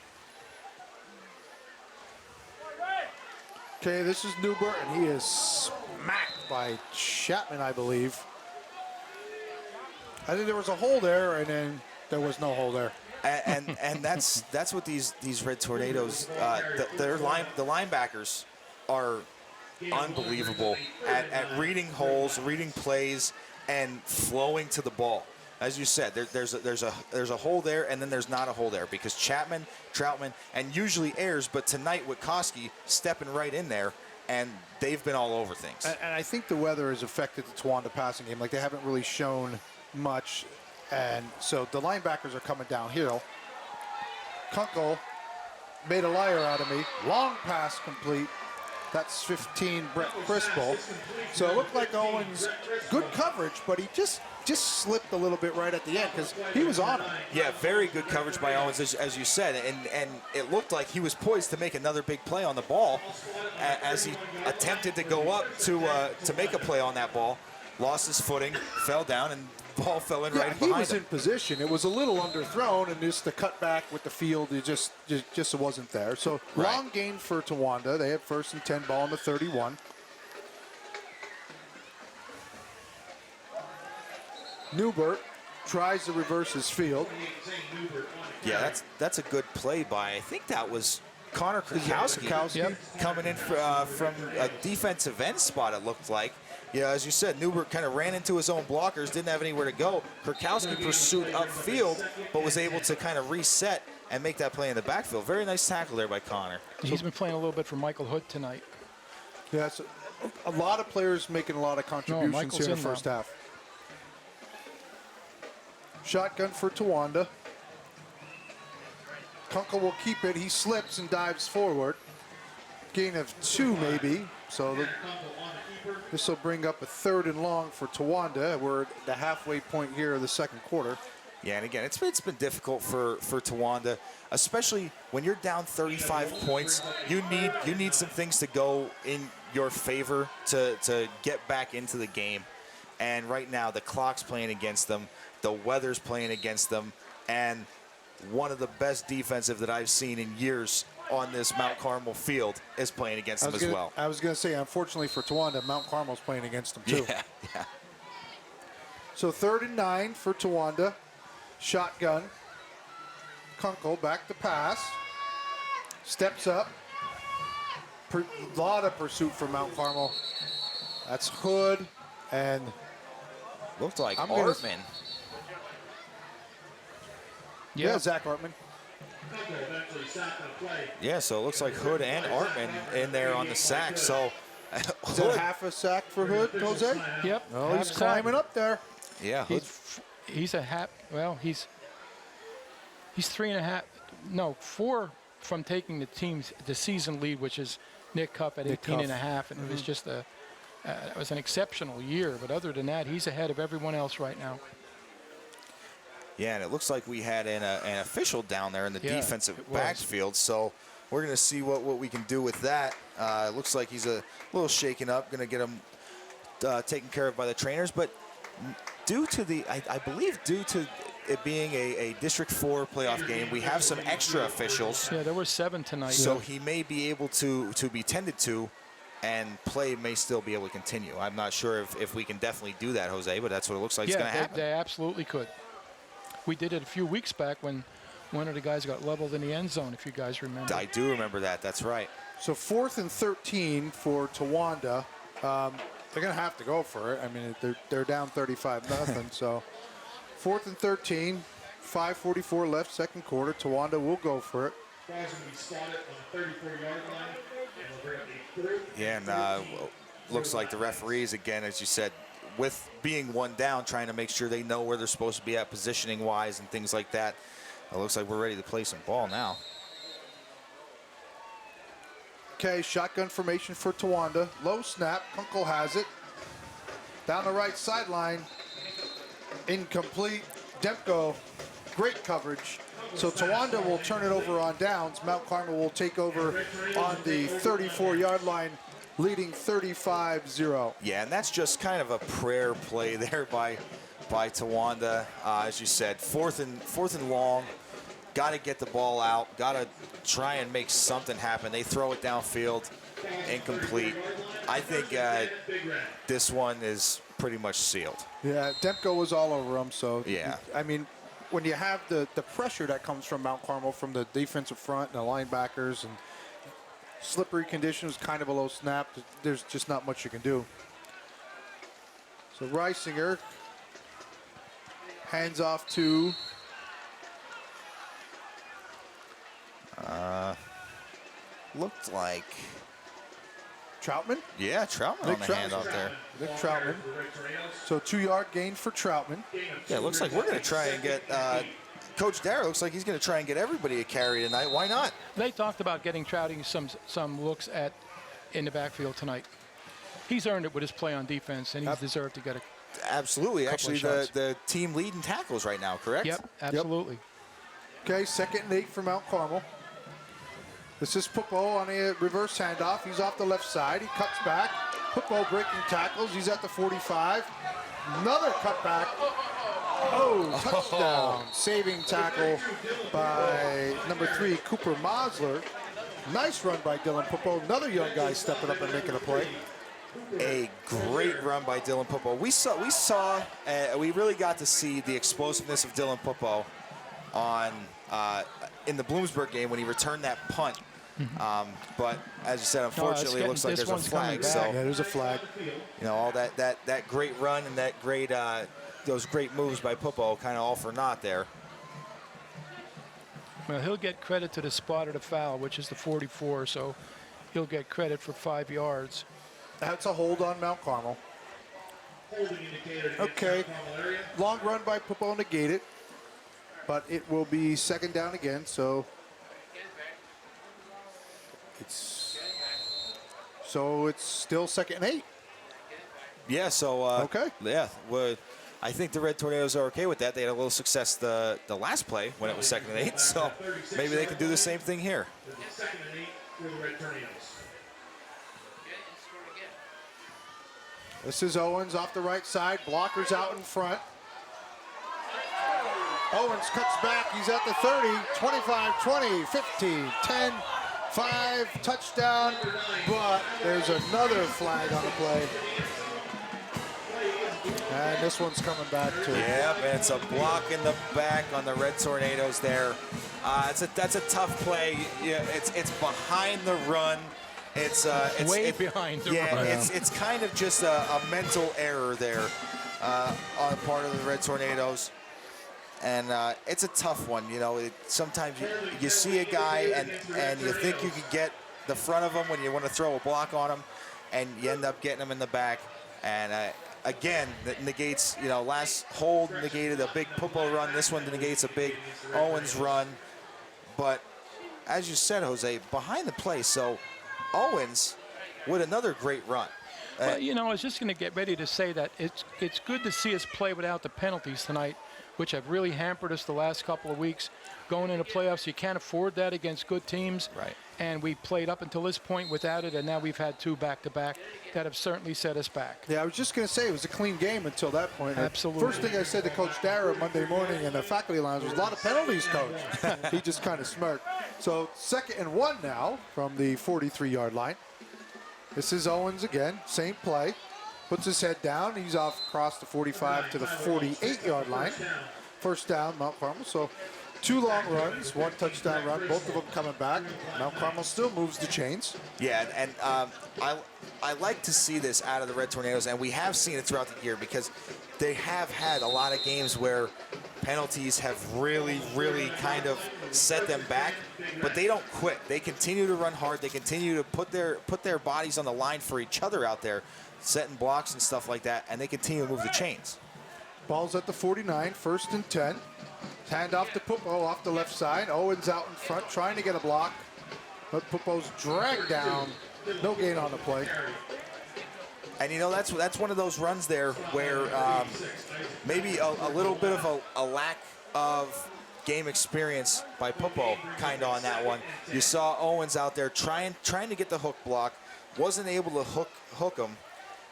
Okay, this is Newbert, and he is smacked by Chapman, I believe. I think there was a hole there, and then there was no hole there. And that's what these Red Tornadoes, the linebackers are unbelievable at reading holes, reading plays, and flowing to the ball. As you said, there's a hole there, and then there's not a hole there because Chapman, Troutman, and usually Ayers, but tonight Witkowski stepping right in there, and they've been all over things. And I think the weather has affected the Towanda passing game. Like, they haven't really shown much, and so the linebackers are coming downhill. Kunkel made a liar out of me. Long pass complete. That's 15, Brett Crispel. So it looked like Owens, good coverage, but he just slipped a little bit right at the end because he was on him. Yeah, very good coverage by Owens, as you said, and it looked like he was poised to make another big play on the ball as he attempted to go up to make a play on that ball. Lost his footing, fell down, and the ball fell in right behind him. He was in position. It was a little underthrown, and just the cutback with the field, it just wasn't there. So long gain for Towanda. They have 1st and 10, ball on the 31. Newbert tries to reverse his field. Yeah, that's a good play by, I think that was Connor Krakowski. Yep. Coming in from a defensive end spot, it looked like. Yeah, as you said, Newbert kind of ran into his own blockers, didn't have anywhere to go. Krakowski pursued upfield, but was able to kind of reset and make that play in the backfield. Very nice tackle there by Connor. He's been playing a little bit for Michael Hood tonight. Yeah, so a lot of players making a lot of contributions here in the first half. Shotgun for Towanda. Kunkel will keep it. He slips and dives forward. Gain of 2 maybe. So this will bring up a 3rd and long for Towanda. We're at the halfway point here of the second quarter. Yeah, and again, it's been difficult for Towanda, especially when you're down 35 points. You need some things to go in your favor to get back into the game. And right now, the clock's playing against them. The weather's playing against them. And one of the best defensive that I've seen in years on this Mount Carmel field is playing against them as well. I was going to say, unfortunately for Towanda, Mount Carmel's playing against them too. Yeah. So 3rd and 9 for Towanda. Shotgun. Kunkel back to pass. Steps up. A lot of pursuit for Mount Carmel. That's Hood and looked like Artman. Yeah, Zach Artman. Yeah, so it looks like Hood and Artman in there on the sack. So is that half a sack for Hood, Jose? Yep. Oh, he's climbing up there. Yeah, Hood. He's a half. Well, he's 3.5. No, 4 from taking the season lead, which is Nick Cuff at 18.5, and it was just it was an exceptional year. But other than that, he's ahead of everyone else right now. Yeah, and it looks like we had an official down there in the defensive backfield, so we're going to see what we can do with that. It looks like he's a little shaken up, going to get him taken care of by the trainers. But due to I believe due to it being a District IV playoff game, we have some extra officials. Yeah, there were 7 tonight. So he may be able to be tended to, and play may still be able to continue. I'm not sure if we can definitely do that, Jose, but that's what it looks like it's going to happen. They absolutely could. We did it a few weeks back when One of the guys got leveled in the end zone, if you guys remember. I do remember that. That's right. So 4th and 13 for Towanda. They're going to have to go for it. I mean, they're down 35-0. So 4th and 13, 5:44 left, second quarter. Towanda will go for it. Yeah, and looks like the referees, again, as you said, with being one down, trying to make sure they know where they're supposed to be at positioning-wise and things like that. It looks like we're ready to play some ball now. Okay, shotgun formation for Towanda. Low snap, Kunkel has it. Down the right sideline, incomplete. Demko, great coverage. So Towanda will turn it over on downs. Mount Carmel will take over on the 34-yard line, leading 35-0. Yeah, and that's just kind of a prayer play there by Towanda. As you said, fourth and long. Got to get the ball out. Got to try and make something happen. They throw it downfield, incomplete. I think this one is pretty much sealed. Yeah, Demko was all over him. So yeah, I mean, when you have the pressure that comes from Mount Carmel from the defensive front and the linebackers and slippery conditions, kind of a low snap, there's just not much you can do. So Reisinger hands off to looked like Troutman. Yeah, Troutman on the handoff there. Nick Troutman. So 2-yard gain for Troutman. Yeah, it looks like we're going to try and get Coach Dara looks like he's going to try and get everybody a carry tonight. Why not? They talked about getting Trouting some looks in the backfield tonight. He's earned it with his play on defense, and he's deserved to get a absolutely. Actually, the team leading tackles right now, correct? Yep, absolutely. Yep. Okay, 2nd and 8 for Mount Carmel. This is Pupo on a reverse handoff. He's off the left side. He cuts back. Pupo breaking tackles. He's at the 45. Another cutback. Oh, touchdown. Saving tackle by number 3, Cooper Mosler. Nice run by Dylan Pupo. Another young guy stepping up and making a play. A great run by Dylan Pupo. We really got to see the explosiveness of Dylan Pupo on in the Bloomsburg game when he returned that punt. But as you said, unfortunately, it looks like there's a flag. So yeah, there's a flag. You know, all that great run and that great those great moves by Pupo kind of all for naught there. Well, he'll get credit to the spot of the foul, which is the 44. So he'll get credit for 5 yards. That's a hold on Mount Carmel. Okay, long run by Pupo negated, but it will be 2nd down again. So it's still 2nd and 8. Yeah. So okay. Yeah. I think the Red Tornadoes are okay with that. They had a little success the last play when it was 2nd and 8. So maybe they can do the same thing here. 2nd and 8 for the Red Tornadoes. This is Owens off the right side. Blockers out in front. Owens cuts back. He's at the 30, 25, 20, 15, 10, 5, touchdown. But there's another flag on the play. And this one's coming back too. Yep, and it's a block in the back on the Red Tornadoes there. That's a tough play. Yeah, it's behind the run. It's way behind the run. Yeah, it's kind of just a mental error there on part of the Red Tornadoes. And it's a tough one, you know. Sometimes you see a guy and you think you could get the front of him when you want to throw a block on him, and you end up getting him in the back. And again, that negates, you know, last hold negated a big Pupo run. This one negates a big Owens run. But as you said, Jose, behind the play, so Owens with another great run. Well, you know, I was just going to get ready to say that it's good to see us play without the penalties tonight, which have really hampered us the last couple of weeks. Going into playoffs, you can't afford that against good teams. Right. And we played up until this point without it, and now we've had 2 back-to-back that have certainly set us back. Yeah, I was just going to say it was a clean game until that point. Absolutely. First thing I said to Coach Dara Monday morning in the faculty lounge was a lot of penalties, Coach. He just kind of smirked. So 2nd and 1 now from the 43-yard line. This is Owens again, same play. Puts his head down. He's off across the 45 to the 48-yard line. First down, Mount Carmel. So 2 long runs, 1 touchdown run, both of them coming back. Mount Carmel still moves the chains. Yeah, and I like to see this out of the Red Tornadoes, and we have seen it throughout the year because they have had a lot of games where penalties have really, really kind of set them back, but they don't quit. They continue to run hard. They continue to put their bodies on the line for each other out there, setting blocks and stuff like that, and they continue to move the chains. Ball's at the 49, 1st and 10. Hand off to Pupo off the left side. Owens out in front trying to get a block, but Pupo's dragged down. No gain on the play. And, you know, that's one of those runs there where maybe a little bit of a lack of game experience by Pupo kind of on that one. You saw Owens out there trying to get the hook block, wasn't able to hook him,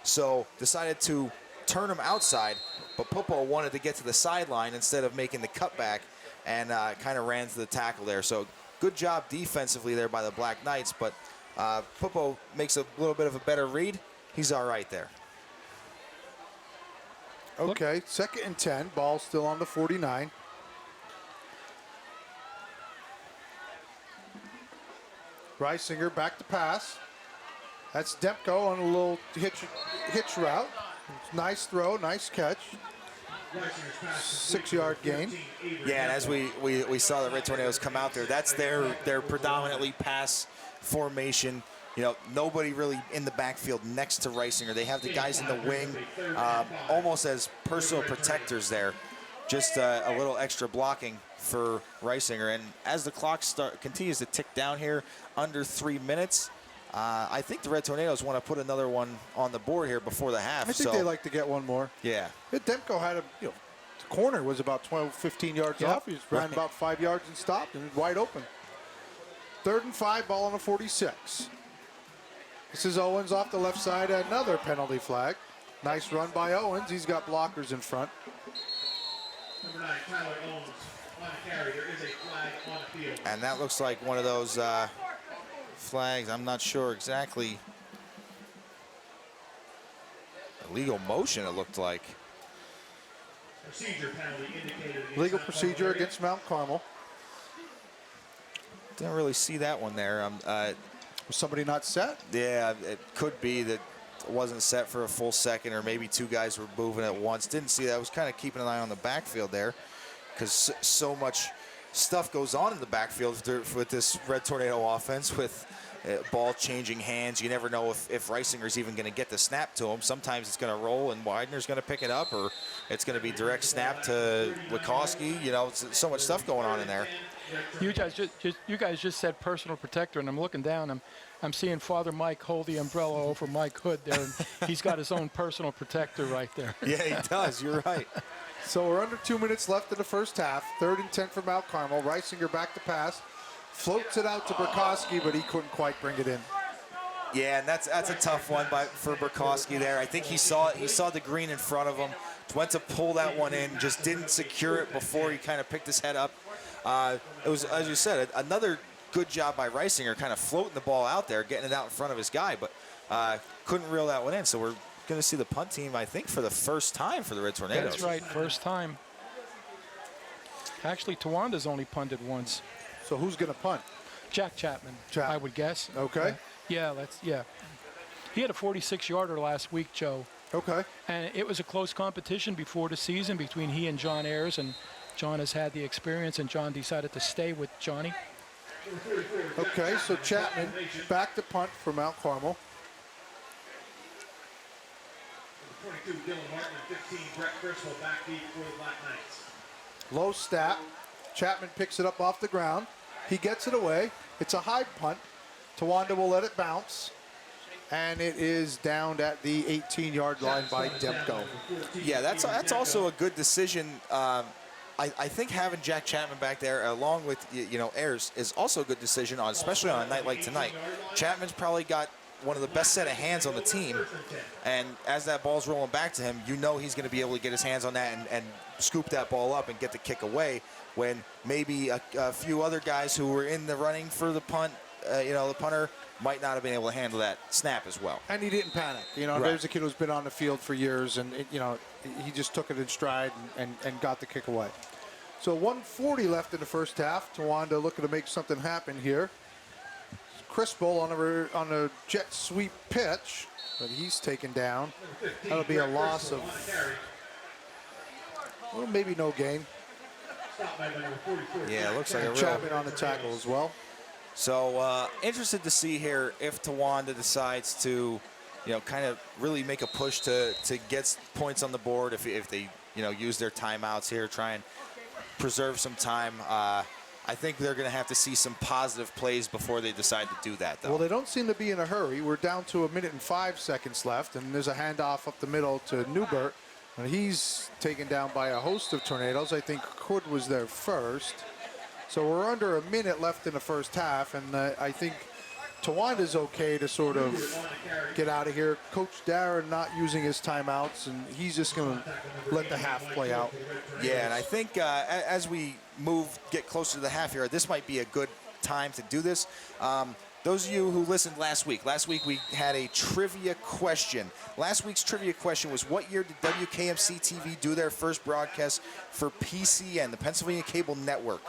so decided to turn him outside, but Pupo wanted to get to the sideline instead of making the cutback and kind of ran to the tackle there. So good job defensively there by the Black Knights, but Pupo makes a little bit of a better read. He's all right there. Okay, 2nd and 10. Ball still on the 49. Reisinger back to pass. That's Demko on a little hitch route. Nice throw, nice catch. 6-yard gain. Yeah, and as we saw the Red Tornadoes come out there, that's their predominantly pass formation. You know, nobody really in the backfield next to Reisinger. They have the guys in the wing almost as personal protectors there. Just a little extra blocking for Reisinger. And as the clock continues to tick down here, under 3 minutes, I think the Red Tornadoes want to put another one on the board here before the half. I think they like to get one more. Yeah. Demko had the corner was about 12, 15 yards off. He just ran about 5 yards and stopped, and wide open. 3rd and 5, ball on the 46. This is Owens off the left side, another penalty flag. Nice run by Owens. He's got blockers in front. Number 9, Tyler Owens on the carry. There is a flag on the field. And that looks like one of those flags. I'm not sure exactly. Illegal motion, it looked like. Procedure penalty indicated. Legal procedure against Mount Carmel. Didn't really see that one there. Was somebody not set? Yeah, it could be that it wasn't set for a full second, or maybe 2 guys were moving at once. Didn't see that. I was kind of keeping an eye on the backfield there because so much stuff goes on in the backfield with this Red Tornado offense with ball changing hands. You never know if Reisinger's even going to get the snap to him. Sometimes it's going to roll and Widener's going to pick it up, or it's going to be direct snap to Wachowski. You know, so much stuff going on in there. You guys just said personal protector, and I'm looking down. I'm seeing Father Mike hold the umbrella over Mike Hood there, and he's got his own personal protector right there. Yeah, he does. You're right. So we're under 2 minutes left in the first half. 3rd and 10 for Mount Carmel. Reisinger back to pass. Floats it out to Burkowski, but he couldn't quite bring it in. Yeah, and that's a tough one for Burkowski there. I think he saw the green in front of him. Went to pull that one in, just didn't secure it before he kind of picked his head up. It was, as you said, another good job by Reisinger, kind of floating the ball out there, getting it out in front of his guy, but couldn't reel that one in. So we're going to see the punt team, I think, for the first time for the Red Tornadoes. That's right, first time. Actually, Towanda's only punted once. So who's going to punt? Jack Chapman, I would guess. Okay. Yeah, he had a 46-yarder last week, Joe. Okay. And it was a close competition before the season between he and John Ayers, and John has had the experience, and John decided to stay with Johnny. Okay, so Chapman back to punt for Mount Carmel. 22, Dylan Martin, and 15, Brett Criswell back deep for the Black Knights. Low snap. Chapman picks it up off the ground. He gets it away. It's a high punt. Towanda will let it bounce. And it is downed at the 18-yard line by Demko. Yeah, that's also a good decision. I think having Jack Chapman back there, along with Ayers, is also a good decision, especially on a night like tonight. Chapman's probably got one of the best set of hands on the team, and as that ball's rolling back to him, he's going to be able to get his hands on that and scoop that ball up and get the kick away, when maybe a few other guys who were in the running for the punt, the punter, might not have been able to handle that snap as well. And he didn't panic. Right. There's a kid who's been on the field for years, and he just took it in stride and got the kick away. So 1:40 left in the first half. Towanda looking to make something happen here. Crispell on a jet sweep pitch, but he's taken down. That'll be a loss of, well, maybe no gain. Yeah, it looks like a real... Chapman on the tackle as well. So interested to see here if Towanda decides to, kind of really make a push to get points on the board. If they, use their timeouts here, try and preserve some time. I think they're going to have to see some positive plays before they decide to do that, though. Well, they don't seem to be in a hurry. We're down to 1 minute and 5 seconds left, and there's a handoff up the middle to Newbert, and he's taken down by a host of tornadoes. I think Hood was there first. So we're under 1 minute left in the first half, and I think Towanda's okay to sort of get out of here. Coach Darren not using his timeouts, and he's just going to let the half play out. Yeah, and I think as we get closer to the half here, this might be a good time to do this. Those of you who listened last week we had a trivia question. Last week's trivia question was, what year did WKMCTV do their first broadcast for PCN, the Pennsylvania Cable Network?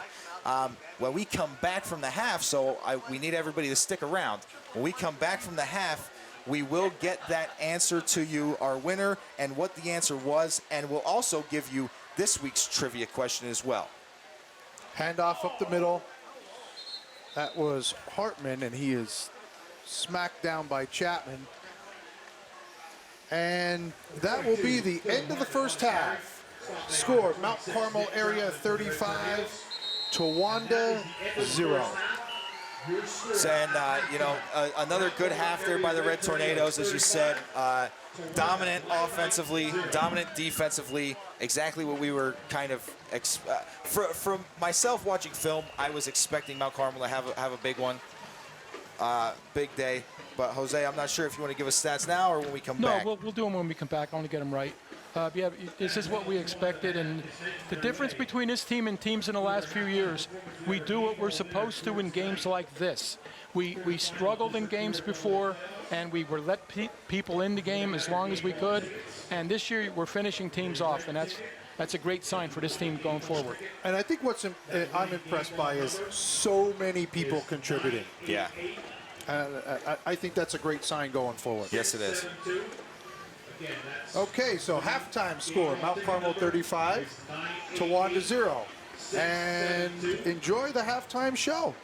When we come back from the half, so we need everybody to stick around. When we come back from the half, we will get that answer to you, our winner, and what the answer was, and we'll also give you this week's trivia question as well. Handoff up the middle. That was Hartman, and he is smacked down by Chapman. And that will be the end of the first half. Score, Mount Carmel Area 35, Towanda 0. And, another good half there by the Red Tornadoes, as you said. Dominant offensively, dominant defensively, exactly what we were kind of, from myself watching film, I was expecting Mount Carmel to have a big one, big day. But, Jose, I'm not sure if you want to give us stats now or when we come back. No, we'll do them when we come back. I want to get them right. Yeah, this is what we expected, and the difference between this team and teams in the last few years, we do what we're supposed to in games like this. We struggled in games before, and we were let people in the game as long as we could, and this year we're finishing teams off, and that's a great sign for this team going forward. And I think what I'm impressed by is so many people contributing. Yeah. I think that's a great sign going forward. Yes, it is. Okay, so halftime score, Mount Carmel 35, Towanda 0. And enjoy the halftime show.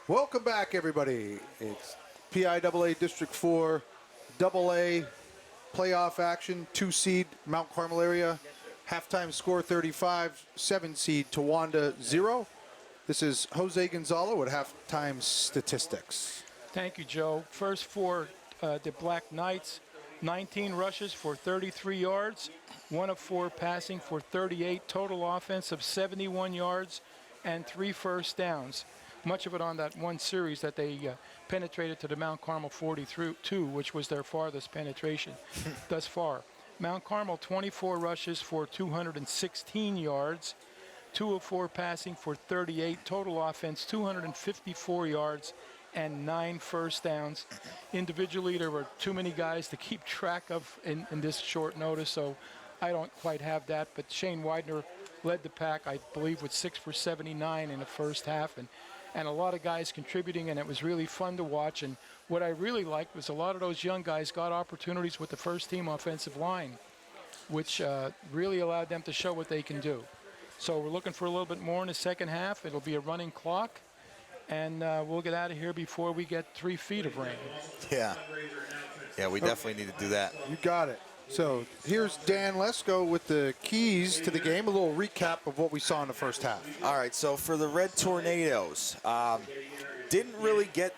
Welcome back, everybody. It's PIAA District IV AA playoff action. 2-seed Mount Carmel Area. Halftime score 35. 7-seed Towanda 0. This is Jose Gonzalo with halftime statistics. Thank you, Joe. First for the Black Knights, 19 rushes for 33 yards, 1 of 4 passing for 38, total offense of 71 yards, and 3 first downs. Much of it on that one series that they penetrated to the Mount Carmel 42, which was their farthest penetration thus far. Mount Carmel, 24 rushes for 216 yards, 2 of 4 passing for 38, total offense 254 yards, and 9 first downs. Individually, there were too many guys to keep track of in this short notice, so I don't quite have that. But Shane Widener led the pack, I believe, with 6 for 79 in the first half, and a lot of guys contributing, and it was really fun to watch. And what I really liked was a lot of those young guys got opportunities with the first-team offensive line, which really allowed them to show what they can do. So we're looking for a little bit more in the second half. It'll be a running clock, and we'll get out of here before we get 3 feet of rain. Yeah. Yeah, we definitely need to do that. You got it. So here's Dan Lesko with the keys to the game. A little recap of what we saw in the first half. All right, so for the Red Tornadoes, didn't really get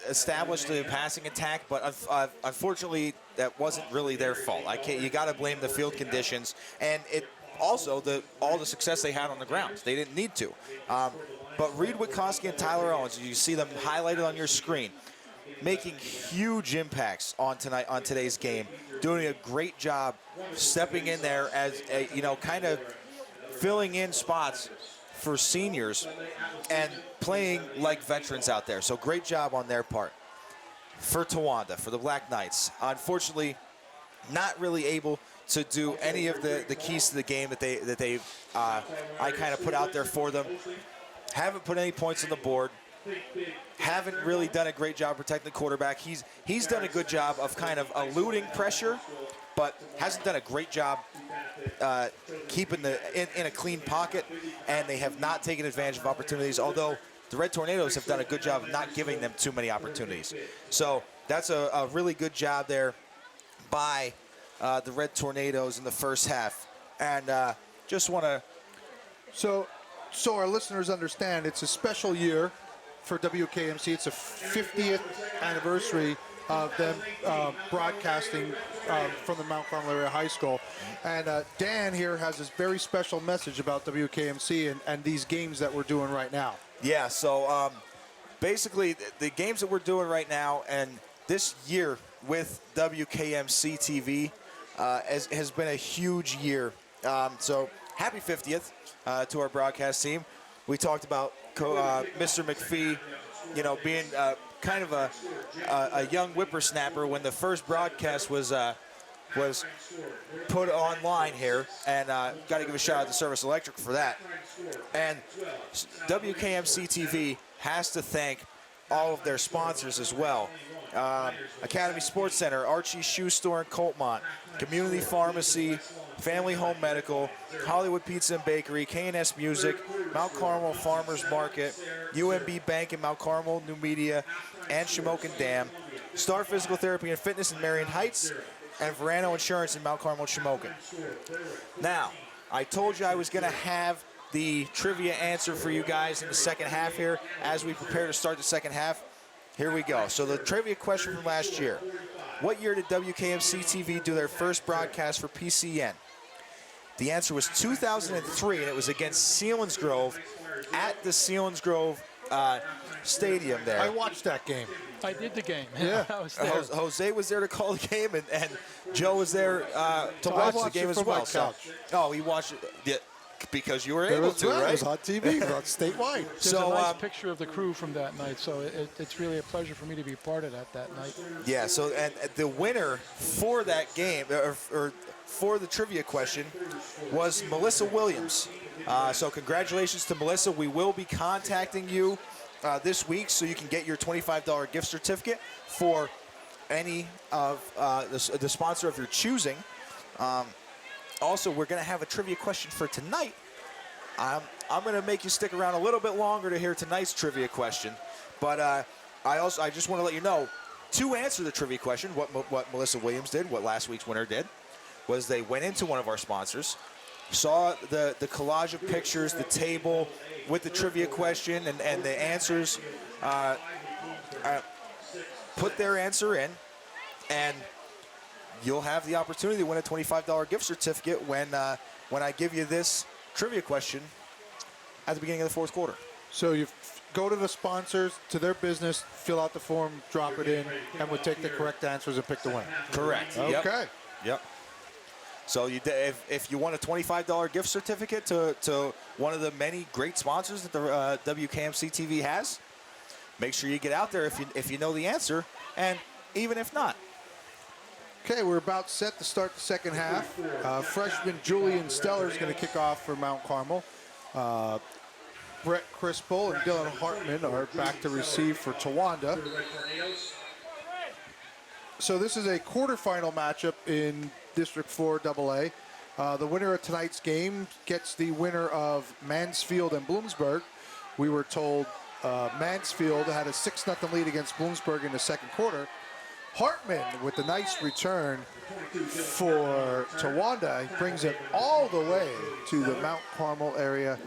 established the passing attack, but unfortunately that wasn't really their fault. You got to blame the field conditions, and it also all the success they had on the ground. They didn't need to. But Reed Witkowski and Tyler Owens, you see them highlighted on your screen, making huge impacts on today's game, doing a great job stepping in there as kind of filling in spots for seniors and playing like veterans out there. So great job on their part. For Towanda, for the Black Knights, unfortunately not really able to do any of the keys to the game that I kind of put out there for them. Haven't put any points on the board. Haven't really done a great job protecting the quarterback. He's done a good job of kind of eluding pressure, but hasn't done a great job keeping in a clean pocket, and they have not taken advantage of opportunities, although the Red Tornadoes have done a good job of not giving them too many opportunities. So that's a really good job there by the Red Tornadoes in the first half. And just want to... So our listeners understand, it's a special year for WKMC. It's a 50th anniversary of them broadcasting from the Mount Carmel Area High School. And Dan here has this very special message about WKMC and these games that we're doing right now. Yeah, so basically the games that we're doing right now and this year with WKMCTV has been a huge year. So happy 50th to our broadcast team. We talked about Mr. McPhee, being kind of a young whippersnapper when the first broadcast was put online here, and got to give a shout out to Service Electric for that. And WKMC-TV has to thank all of their sponsors as well. Academy Sports Center, Archie's Shoe Store in Coltmont, Community Pharmacy, Family Home Medical, Hollywood Pizza and Bakery, K&S Music, Mount Carmel Farmers Market, UMB Bank in Mount Carmel, New Media, and Shamokin Dam, Star Physical Therapy and Fitness in Marion Heights, and Verano Insurance in Mount Carmel, Shamokin. Now, I told you I was going to have the trivia answer for you guys in the second half here as we prepare to start the second half. Here we go. So the trivia question from last year. What year did WKMC-TV do their first broadcast for PCN? The answer was 2003, and it was against Selinsgrove at the Selinsgrove Stadium there. I watched that game. I did the game. Yeah. I was there. Jose was there to call the game, and Joe was there to watch the game as well. Oh, he watched it. Yeah, because you were able to, right? It was on TV, it was on statewide. There's a nice picture of the crew from that night, so it's really a pleasure for me to be part of that night. Yeah, so and the winner for that game, or for the trivia question, was Melissa Williams. So congratulations to Melissa. We will be contacting you this week so you can get your $25 gift certificate for any of the sponsor of your choosing. Also, we're going to have a trivia question for tonight. I'm going to make you stick around a little bit longer to hear tonight's trivia question. But I just want to let you know, to answer the trivia question, what Melissa Williams did, what last week's winner did, was they went into one of our sponsors, saw the collage of pictures, the table with the trivia question and the answers, put their answer in, and you'll have the opportunity to win a $25 gift certificate when I give you this trivia question at the beginning of the fourth quarter. So you go to the sponsors, to their business, fill out the form, drop it in, and we'll take the correct answers and pick the winner. Correct. Okay. Yep. So if you want a $25 gift certificate to one of the many great sponsors that the WKMCTV has, make sure you get out there if you know the answer, and even if not. Okay, we're about set to start the second half. Freshman Julian Steller is going to kick off for Mount Carmel. Brett Crispel and Dylan Hartman are back to receive for Towanda. So this is a quarterfinal matchup in District 4 AA. The winner of tonight's game gets the winner of Mansfield and Bloomsburg. We were told Mansfield had a 6-0 lead against Bloomsburg in the second quarter. Hartman with the nice return for Towanda. He brings it all the way to the Mount Carmel area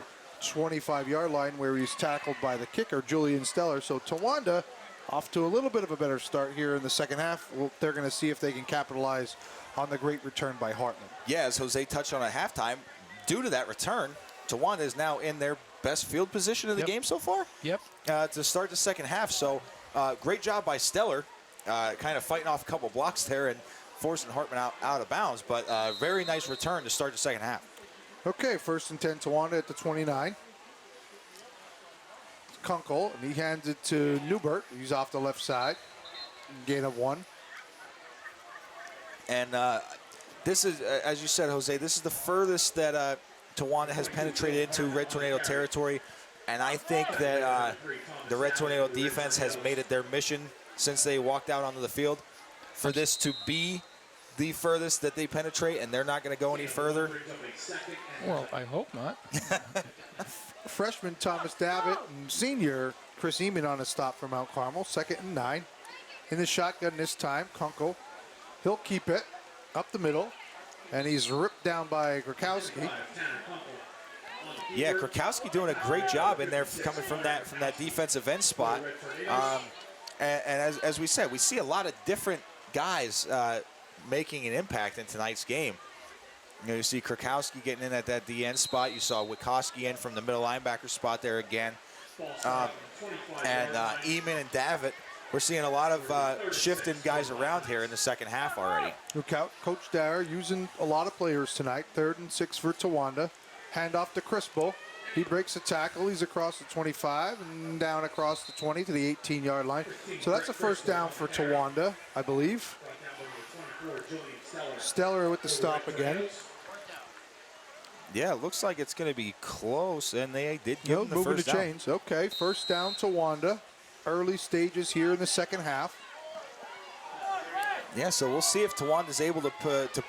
25-yard line where he's tackled by the kicker, Julian Steller. So Towanda off to a little bit of a better start here in the second half. They're going to see if they can capitalize on the great return by Hartman. Yeah, as Jose touched on at halftime, due to that return, Towanda is now in their best field position of the game so far. Yep. To start the second half. So great job by Steller, kind of fighting off a couple blocks there and forcing Hartman out of bounds. But very nice return to start the second half. Okay, 1st and 10, Towanda at the 29. Kunkel, and he hands it to Newbert. He's off the left side. Gain of 1. And this is, as you said, Jose, this is the furthest that Towanda has penetrated into Red Tornado territory. And I think that the Red Tornado defense has made it their mission since they walked out onto the field for this to be the furthest that they penetrate, and they're not going to go any further. Well, I hope not. Freshman Thomas Davitt and senior Chris Eamon on a stop for Mount Carmel. 2nd and 9. In the shotgun this time, Kunkel. He'll keep it up the middle, and he's ripped down by Krakowski. Yeah, Krakowski doing a great job in there coming from that defensive end spot. And as we said, we see a lot of different guys making an impact in tonight's game. You see Krakowski getting in at that DN spot. You saw Wikoski in from the middle linebacker spot there again. And Eamon and Davitt, we're seeing a lot of shifting guys around here in the second half already. Look out, Coach Dyer using a lot of players tonight. 3rd and 6 for Towanda. Handoff to Crispel. He breaks a tackle. He's across the 25 and down across the 20 to the 18-yard line. So that's a first down for Towanda, I believe. Steller with the stop again. Yeah, it looks like it's going to be close, and they did give him the moving first the down. chains. Okay, first down Towanda. Early stages here in the second half. Yeah, so we'll see if Tawanda's able to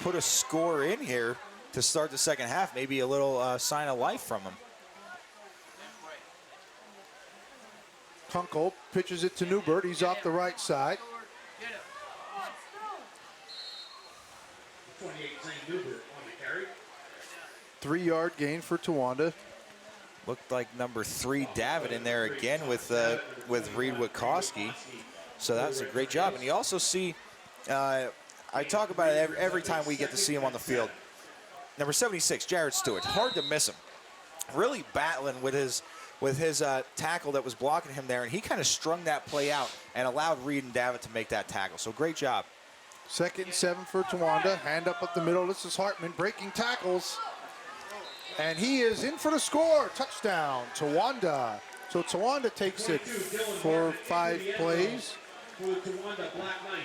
put a score in here to start the second half. Maybe a little sign of life from him. Kunkel pitches it to Newbert. He's off the right side. 3-yard gain for Towanda. Looked like number 3 Davitt in there again with Reed Wikoski. So that was a great job. And you also see, I talk about it every time we get to see him on the field. Number 76, Jared Stewart. Hard to miss him. Really battling with his tackle that was blocking him there, and he kind of strung that play out and allowed Reed and Davitt to make that tackle. So great job. 2nd and 7 for Towanda. Hand up the middle. This is Hartman breaking tackles. And he is in for the score. Touchdown, Towanda. So Towanda takes it 4 or 5 plays.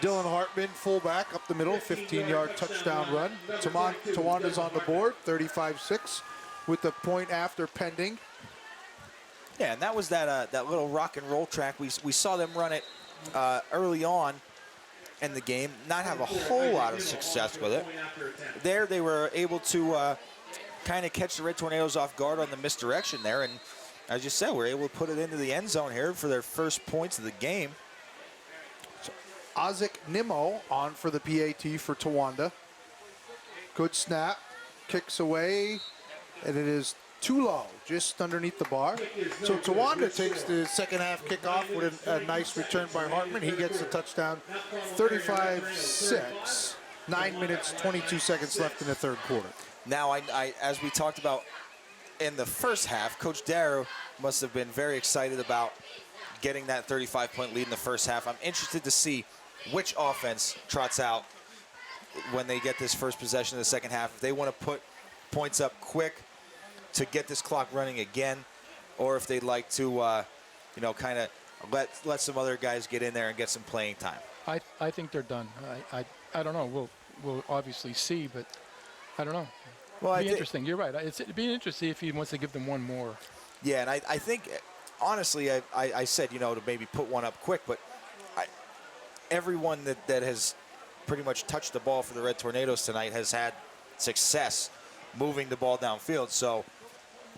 Dylan Hartman, fullback, up the middle, 15-yard touchdown run. Tawanda's on the board, 35-6, with the point after pending. Yeah, and that was that little rock and roll track. We saw them run it early on in the game, not have a whole lot of success with it. There they were able to kind of catch the Red Tornadoes off guard on the misdirection there. And as you said, we're able to put it into the end zone here for their first points of the game. Isaac Nimmo on for the PAT for Towanda. Good snap, kicks away, and it is too low, just underneath the bar. So Towanda takes the second half kickoff with a nice return by Hartman. He gets the touchdown, 35-6, 9 minutes, 22 seconds left in the third quarter. Now, as we talked about in the first half, Coach Darrow must have been very excited about getting that 35-point lead in the first half. I'm interested to see which offense trots out when they get this first possession of the second half. If they want to put points up quick to get this clock running again, or if they'd like to, you know, kind of let some other guys get in there and get some playing time. I think they're done. I don't know. We'll obviously see, but I don't know. Well, it'd be interesting. You're right. It'd be interesting if he wants to give them one more. Yeah, and I think, honestly, I said, you know, to maybe put one up quick, but everyone that has pretty much touched the ball for the Red Tornadoes tonight has had success moving the ball downfield. So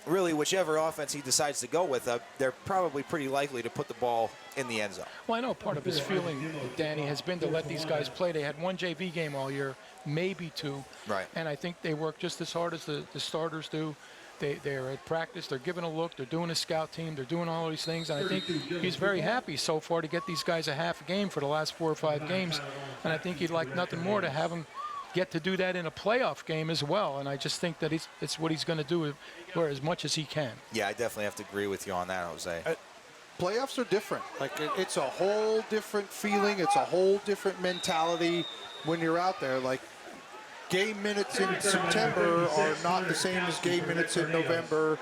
really, whichever offense he decides to go with, they're probably pretty likely to put the ball in the end zone. Well, I know part of his feeling, Danny, has been to let these guys play. They had one JV game all year, maybe two. Right. And I think they work just as hard as the starters do. They're at practice. They're giving a look. They're doing a scout team. They're doing all these things. And I think he's very happy so far to get these guys a half game for the last 4 or 5 games. And I think he'd like nothing more to have them get to do that in a playoff game as well. And I just think that it's what he's going to do for as much as he can. Yeah, I definitely have to agree with you on that, Jose. Playoffs are different. Like, it's a whole different feeling. It's a whole different mentality when you're out there. Like, game minutes in September are not the same as game minutes in November.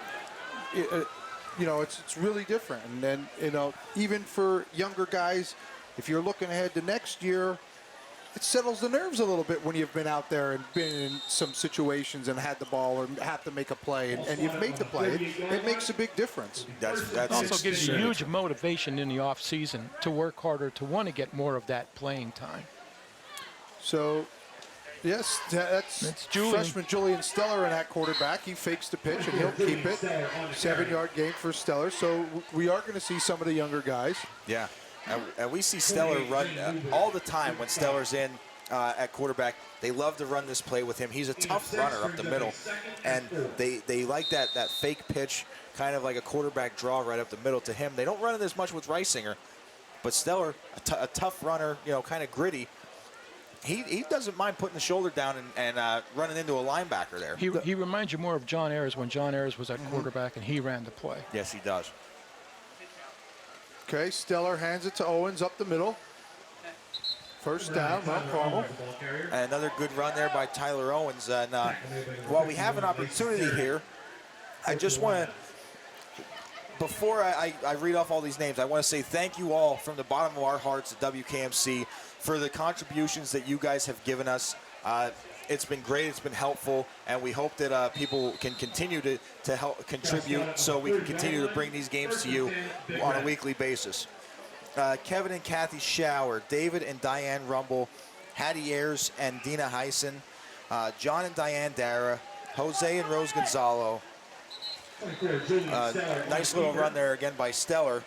You know, it's really different. And then, you know, even for younger guys, if you're looking ahead to next year, it settles the nerves a little bit when you've been out there and been in some situations and had the ball or had to make a play, and you've made the play. It makes a big difference. That's also gives you huge motivation in the off season to work harder, to want to get more of that playing time. So, yes, that's freshman Julian Steller in that quarterback. He fakes the pitch, and he'll keep it. 7-yard gain for Steller. So we are going to see some of the younger guys. Yeah. And we see Steller run all the time when Steller's in at quarterback. They love to run this play with him. He's a tough runner up the middle. And they like that fake pitch, kind of like a quarterback draw right up the middle to him. They don't run it as much with Reisinger. But Steller, a tough runner, you know, kind of gritty. He doesn't mind putting the shoulder down and running into a linebacker there. He reminds you more of John Ayers when John Ayers was at quarterback and he ran the play. Yes, he does. Okay, Steller hands it to Owens up the middle. First down, Mount Carmel. And another good run there by Tyler Owens. And while we have an opportunity here, I just want to, before I read off all these names, I want to say thank you all from the bottom of our hearts at WKMC for the contributions that you guys have given us. It's been great, it's been helpful, and we hope that people can continue to help contribute so we can continue to bring these games to you on a weekly basis. Kevin and Kathy Shower, David and Diane Rumble, Hattie Ayers and Dina Heisen, John and Diane Dara, Jose and Rose Gonzalo. Nice little run there again by Steller.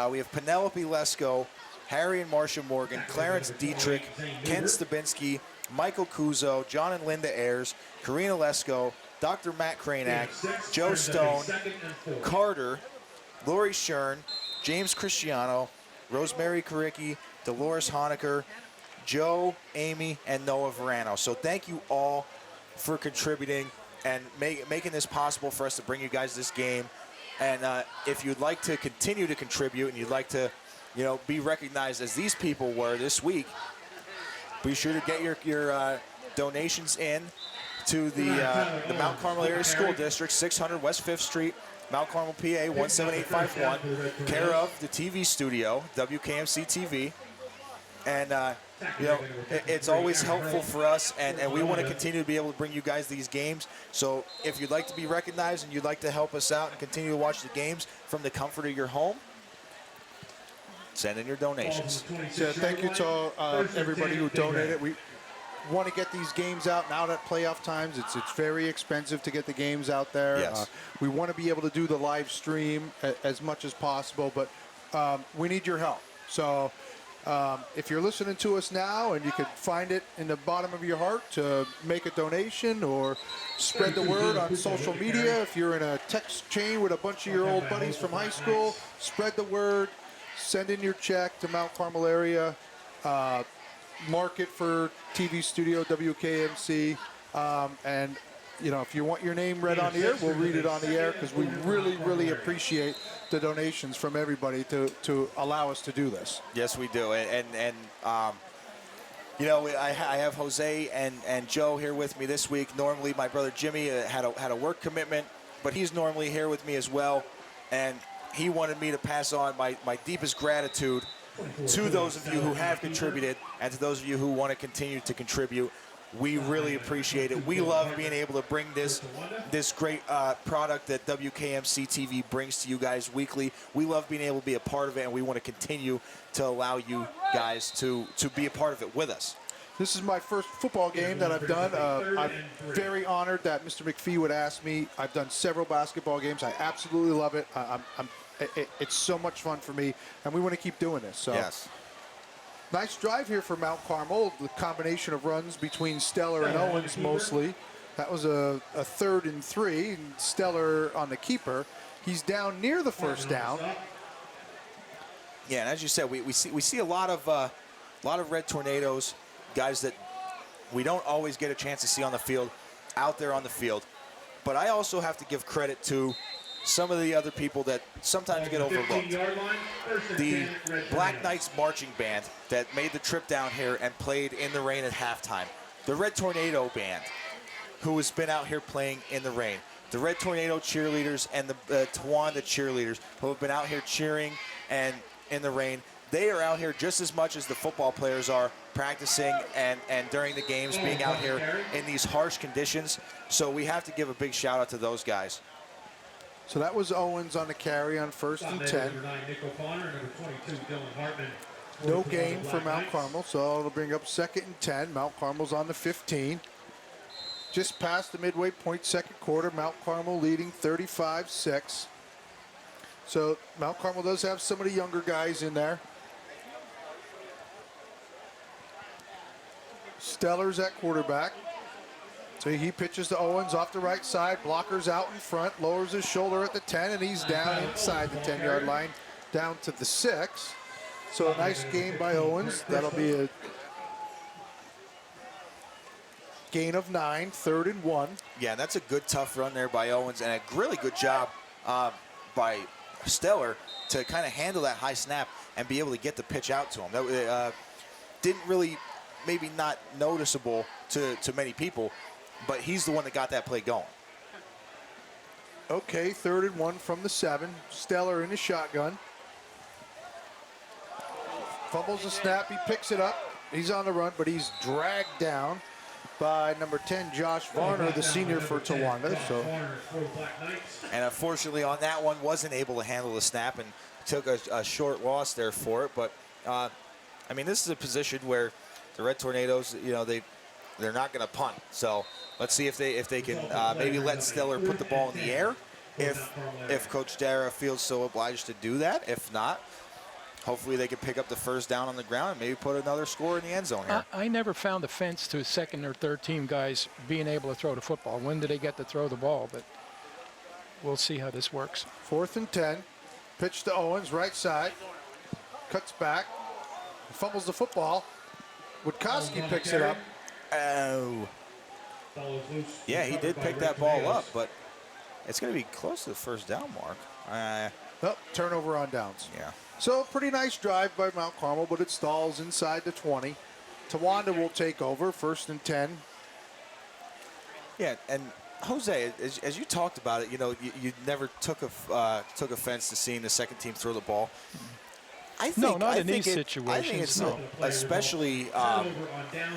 We have Penelope Lesko, Harry and Marcia Morgan, Clarence Dietrich, Ken Stabinski, Michael Kuzo, John and Linda Ayers, Karina Lesko, Dr. Matt Kranak, Joe Stone, Carter, Lori Shern, James Cristiano, Rosemary Karicki, Dolores Honecker, Joe, Amy, and Noah Verano. So thank you all for contributing and making this possible for us to bring you guys this game. And if you'd like to continue to contribute and you'd like to, you know, be recognized as these people were this week, be sure to get your donations in to the Mount Carmel Area School District, 600 West 5th Street, Mount Carmel, PA, 17851, care of the TV studio, WKMCTV. And, you know, it's always helpful for us, and we want to continue to be able to bring you guys these games. So if you'd like to be recognized and you'd like to help us out and continue to watch the games from the comfort of your home, send in your donations. So thank you to everybody who donated. want to get these games out now at playoff times. It's very expensive to get the games out there. Yes. We want to be able to do the live stream as much as possible, but we need your help. So if you're listening to us now and you could find it in the bottom of your heart to make a donation or spread the word on social media. If you're in a text chain with a bunch of your old buddies from high school, spread the word, send in your check to Mount Carmel Area, mark it for TV studio WKMC, and if you want your name read on the air, we'll read it on the air because we really, really appreciate the donations from everybody to allow us to do this. Yes, we do. And I have Jose and Joe here with me this week. Normally, my brother Jimmy had a work commitment, but he's normally here with me as well. And he wanted me to pass on my deepest gratitude to those of you who have contributed and to those of you who want to continue to contribute. We really appreciate it. We love being able to bring this great product that WKMCTV brings to you guys weekly. We love being able to be a part of it, and we want to continue to allow you guys to be a part of it with us. This is my first football game that I've done. I'm very honored that Mr. McPhee would ask me. I've done several basketball games. I absolutely love it. It's so much fun for me, and we want to keep doing this. So. Yes. Nice drive here for Mount Carmel. The combination of runs between Stellar and Owens mostly. That was a 3rd and 3. And Stellar on the keeper. He's down near the first down. Yeah, and as you said, we see a lot of Red Tornadoes, guys that we don't always get a chance to see on the field, out there on the field. But I also have to give credit to some of the other people that sometimes get overlooked. The Black Knights marching band that made the trip down here and played in the rain at halftime. The Red Tornado band, who has been out here playing in the rain. The Red Tornado cheerleaders and the Towanda cheerleaders who have been out here cheering and in the rain. They are out here just as much as the football players are, practicing and during the games, being out here in these harsh conditions. So we have to give a big shout out to those guys. So that was Owens on the carry on 1st and 10. No gain for Mount Carmel, so it'll bring up 2nd and 10. Mount Carmel's on the 15. Just past the midway point, 2nd quarter. Mount Carmel leading 35-6. So Mount Carmel does have some of the younger guys in there. Stellar's at quarterback. So he pitches to Owens off the right side. Blockers out in front. Lowers his shoulder at the 10, and he's down inside the 10-yard line, down to the 6. So a nice game by Owens. That'll be a gain of 9, 3rd and 1. Yeah, that's a good, tough run there by Owens, and a really good job by Stellar to kind of handle that high snap and be able to get the pitch out to him. That didn't really, maybe not noticeable to many people, but he's the one that got that play going. Okay, 3rd and 1 from the 7. Stellar in the shotgun. Fumbles the snap, he picks it up. He's on the run, but he's dragged down by number 10, Josh Varner, the senior for Towanda. So, and unfortunately on that one, wasn't able to handle the snap and took a short loss there for it. But, I mean, this is a position where the Red Tornadoes, they're not going to punt. So let's see if they can maybe let Stellar put the ball in the air if Coach Dara feels so obliged to do that. If not, hopefully they can pick up the first down on the ground and maybe put another score in the end zone here. I never found offense to 2nd or 3rd team guys being able to throw the football. When do they get to throw the ball? But we'll see how this works. 4th and 10. Pitch to Owens, right side. Cuts back. Fumbles the football. Witkowski picks it up. Oh. Yeah, he did pick that ball up, but it's going to be close to the first down mark. Turnover on downs. Yeah. So pretty nice drive by Mount Carmel, but it stalls inside the 20. Towanda will take over, 1st and 10. Yeah, and Jose, as you talked about it, you never took offense to seeing the 2nd team throw the ball. Not in these situations. I think it's especially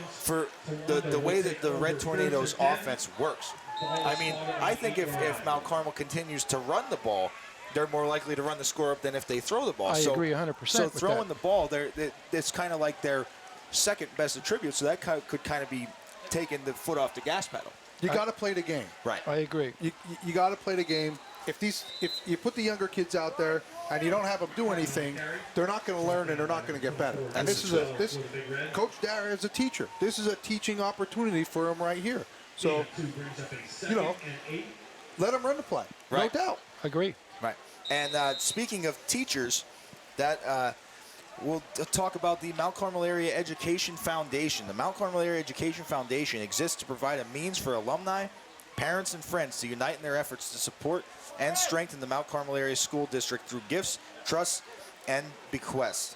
for the way that the Red Tornadoes offense works. I mean, I think if Mount Carmel continues to run the ball, they're more likely to run the score up than if they throw the ball. I agree 100%. So throwing the ball, it's kind of like they're second best attribute, so that could kind of be taking the foot off the gas pedal. You got to play the game. Right. I agree. You got to play the game. If you put the younger kids out there and you don't have them do anything, they're not going to learn and they're not going to get better. And this Coach Dara is a teacher. This is a teaching opportunity for him right here. So, you know, let them run the play. Right. No doubt. Agree. Right. And speaking of teachers, that we'll talk about the Mount Carmel Area Education Foundation. The Mount Carmel Area Education Foundation exists to provide a means for alumni, parents, and friends to unite in their efforts to support and strengthen the Mount Carmel Area School District through gifts, trusts, and bequests.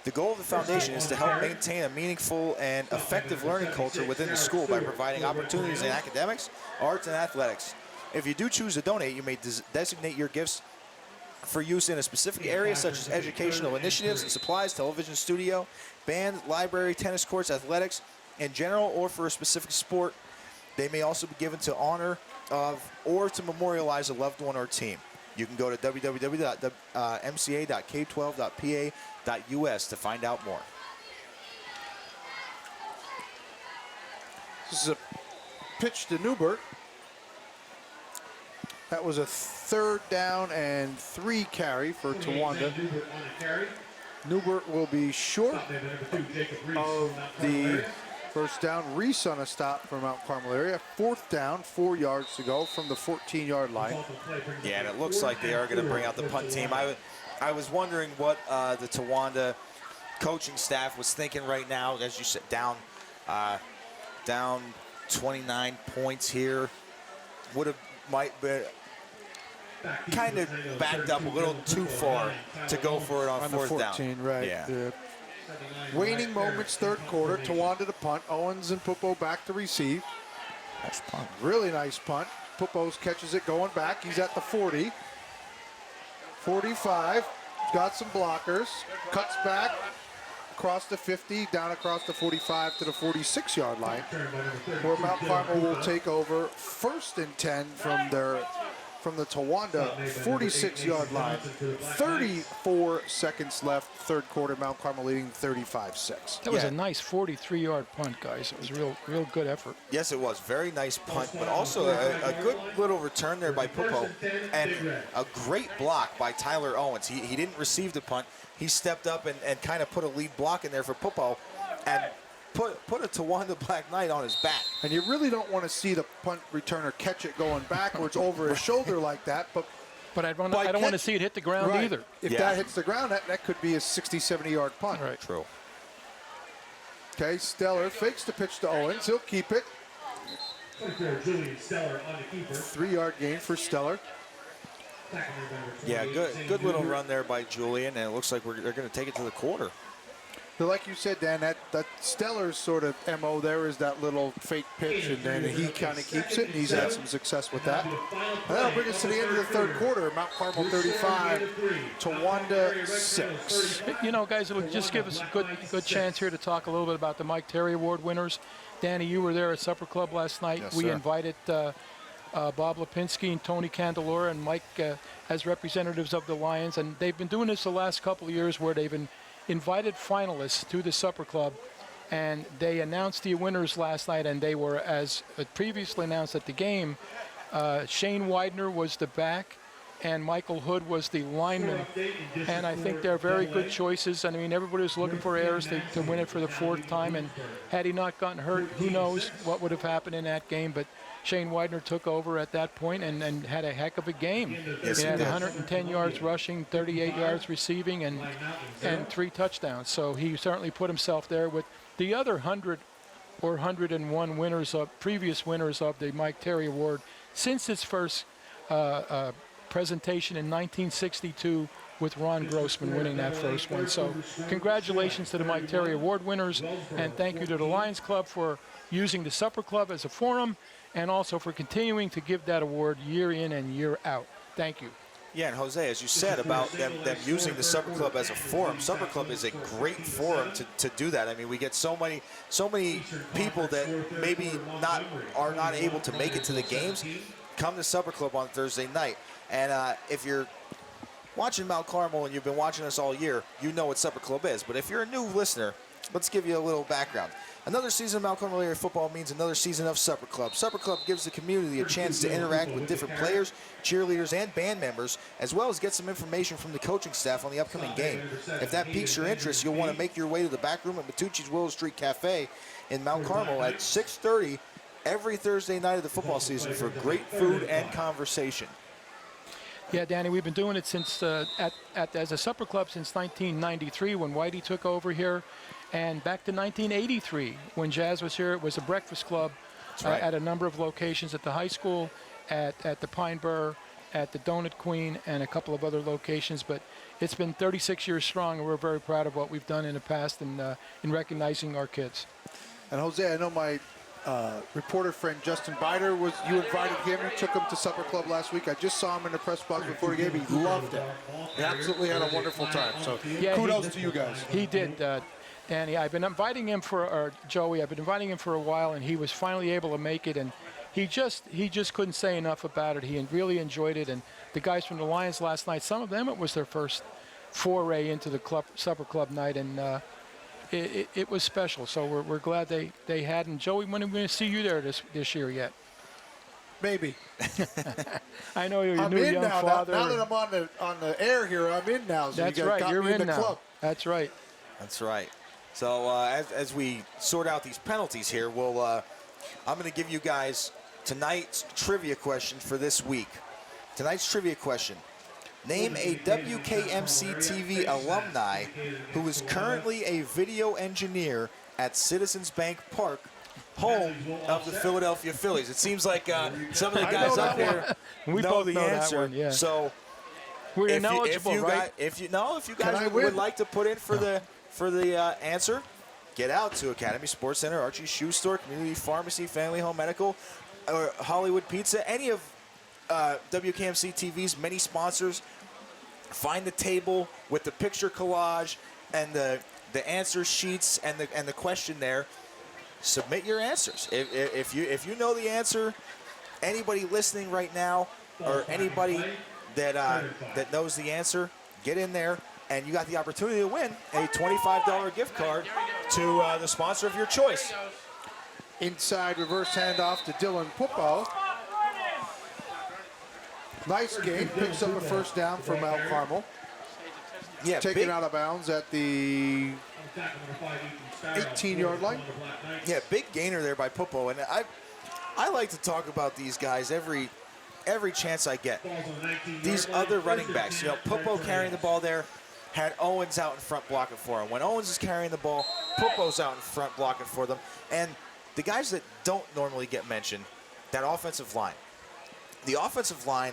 The goal of the foundation is to help maintain a meaningful and effective learning culture within the school by providing opportunities in academics, arts, and athletics. If you do choose to donate, you may designate your gifts for use in a specific area, such as educational initiatives and supplies, television studio, band, library, tennis courts, athletics in general, or for a specific sport. They may also be given to honor of or to memorialize a loved one or team. You can go to www.mca.k12.pa.us to find out more. This is a pitch to Newbert. That was a 3rd down and 3 carry for Towanda. Newbert will be short of the first down. Reese on a stop from Mount Carmel Area. 4th down, 4 yards to go from the 14-yard line. Yeah, and it looks like they are going to bring out the punt team. I was wondering what the Towanda coaching staff was thinking right now. As you said, down 29 points here. Might be kind of backed up a little too far to go for it on 4th down. 14, right. Yeah. Waning moments, 3rd quarter. Towanda to punt. Owens and Pupo back to receive. Nice punt. Really nice punt. Pupo catches it going back. He's at the 40. 45. Got some blockers. Cuts back. Across the 50, down across the 45 to the 46-yard line, where Mount Carmel will take over 1st and 10 from the Towanda 46-yard line. 34 seconds left, 3rd quarter. Mount Carmel leading 35-6. That was a nice 43-yard punt, guys. It was real good effort. Yes, it was. Very nice punt, but also a good little return there by Pupo, and a great block by Tyler Owens. He didn't receive the punt. He stepped up and kind of put a lead block in there for Pupo and put a Towanda Black Knight on his back. And you really don't want to see the punt returner catch it going backwards over his shoulder like that. But I don't want to see it hit the ground either. If that hits the ground, that could be a 60, 70-yard punt. Right. True. Okay, Stellar fakes the pitch to Owens. He'll keep it. 3-yard gain for Stellar. Yeah, good little run there by Julian, and it looks like they're going to take it to the quarter. But like you said, Dan, that Stellar's sort of MO there is that little fake pitch, and then he kind of keeps it, and he's had some success with that. And that'll bring us to the end of the 3rd quarter. Mount Carmel 35, Towanda 6. You know, guys, it'll just give us a good chance here to talk a little bit about the Mike Terry Award winners. Danny, you were there at Supper Club last night. Yes, we sir. invited Bob Lipinski and Tony Candelora and Mike as representatives of the Lions, and they've been doing this the last couple of years where they've invited finalists to the Supper Club, and they announced the winners last night, and they were, as previously announced at the game, Shane Widener was the back, and Michael Hood was the lineman. And I think they're very good choices. I mean, everybody was looking for Ayers to win it for the 4th time, and had he not gotten hurt, who knows what would have happened in that game. But Shane Widener took over at that point and had a heck of a game. Yes, he had he did. 110 yards rushing, 38 yards receiving, and 3 touchdowns. So he certainly put himself there with the other 100 or 101 previous winners of the Mike Terry Award since its first presentation in 1962, with Ron Grossman winning that first one. So congratulations to the Mike Terry Award winners, and thank you to the Lions Club for using the Supper Club as a forum, and also for continuing to give that award year in and year out. Thank you. Yeah, and Jose, as you said about them using the Supper Club as a forum, Supper Club is a great forum to do that. I mean, we get so many people that maybe are not able to make it to the games, come to Supper Club on Thursday night. And if you're watching Mount Carmel and you've been watching us all year, you know what Supper Club is. But if you're a new listener, let's give you a little background. Another season of Mount Carmel Area football means another season of Supper Club. Supper Club gives the community a chance to interact with different players, cheerleaders, and band members, as well as get some information from the coaching staff on the upcoming game. If that piques your interest, you'll want to make your way to the back room at Matucci's Willow Street Cafe in Mount Carmel at 6:30 every Thursday night of the football season for great food and conversation. Yeah, Danny, we've been doing it since as a supper club since 1993 when Whitey took over here, and back to 1983 when Jazz was here. It was a breakfast club right. at a number of locations at the high school, at the Pine Burr, at the Donut Queen, and a couple of other locations. But it's been 36 years strong, and we're very proud of what we've done in the past and in recognizing our kids. And Jose, I know my reporter friend Justin Bider you invited him. You took him to Supper Club last week. I just saw him in the press box before the game. He loved it. He absolutely had a wonderful time. So kudos to you guys. He did, Danny. I've been inviting him Joey. I've been inviting him for a while, and he was finally able to make it. And he just couldn't say enough about it. He really enjoyed it. And the guys from the Lions last night, some of them it was their first foray into the Supper Club night, and it was special. So we're glad they had. And Joey, when are we going to see you there this year yet? Maybe. I know you're a I'm new in young now. father. Now that I'm on the air here, I'm in now. So That's you guys right. got You're me in the now. club. That's right. That's right. So as we sort out these penalties here, I'm going to give you guys tonight's trivia question for this week. Tonight's trivia question. Name a WKMCTV alumni who is currently a video engineer at Citizens Bank Park, home of the Philadelphia Phillies. It seems like some of the guys up there know the answer. One, yeah. So we're if ineligible, you right? if you guys would like to put in for the answer, get out to Academy Sports Center, Archie's Shoe Store, Community Pharmacy, Family Home Medical, or Hollywood Pizza, any of WKMC TV's many sponsors. Find the table with the picture collage and the answer sheets and the question there. Submit your answers. If you know the answer, anybody listening right now or anybody that knows the answer, get in there, and you got the opportunity to win a $25 gift card to the sponsor of your choice. Inside reverse handoff to Dylan Pupo. Nice game. Picks up a first down for Mount Carmel. Yeah, taken out of bounds at the 18-yard line. Yeah, big gainer there by Pupo. And I like to talk about these guys every chance I get. These other running backs, Pupo carrying the ball there, had Owens out in front blocking for him. When Owens is carrying the ball, Pupo's out in front blocking for them. And the guys that don't normally get mentioned, that offensive line. The offensive line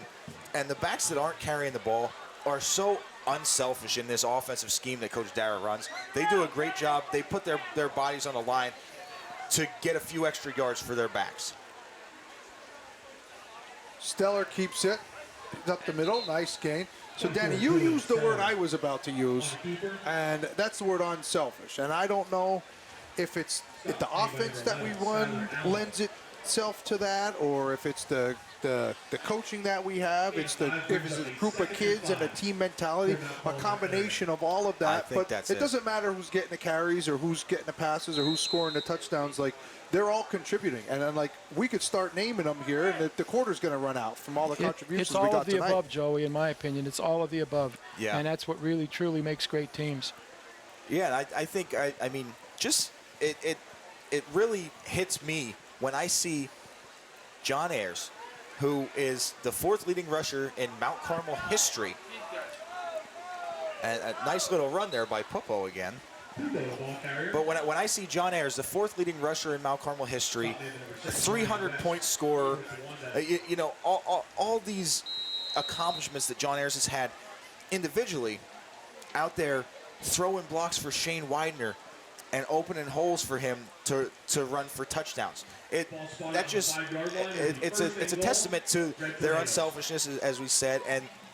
and the backs that aren't carrying the ball are so unselfish in this offensive scheme that Coach Dara runs. They do a great job. They put their bodies on the line to get a few extra yards for their backs. Stellar keeps it up the middle. Nice gain. So, Danny, you used the word I was about to use, and that's the word unselfish. And I don't know if the offense that we run lends itself to that, or if it's the coaching that we have, if it's a group of kids and a team mentality, a combination of all of that. But it doesn't matter who's getting the carries or who's getting the passes or who's scoring the touchdowns. Like, they're all contributing. And then, like, we could start naming them here, and the quarter's going to run out from all the contributions we got tonight. It's all of the above, Joey, in my opinion. It's all of the above. Yeah. And that's what really, truly makes great teams. Yeah, I think, I mean, just it really hits me when I see John Ayers, who is the fourth leading rusher in Mount Carmel history. And a nice little run there by Pupo again. But when I see John Ayers, the fourth leading rusher in Mount Carmel history, a 300-point scorer, all these accomplishments that John Ayers has had individually, out there throwing blocks for Shane Widener and opening holes for him to run for touchdowns. It's a testament to their unselfishness, as we said,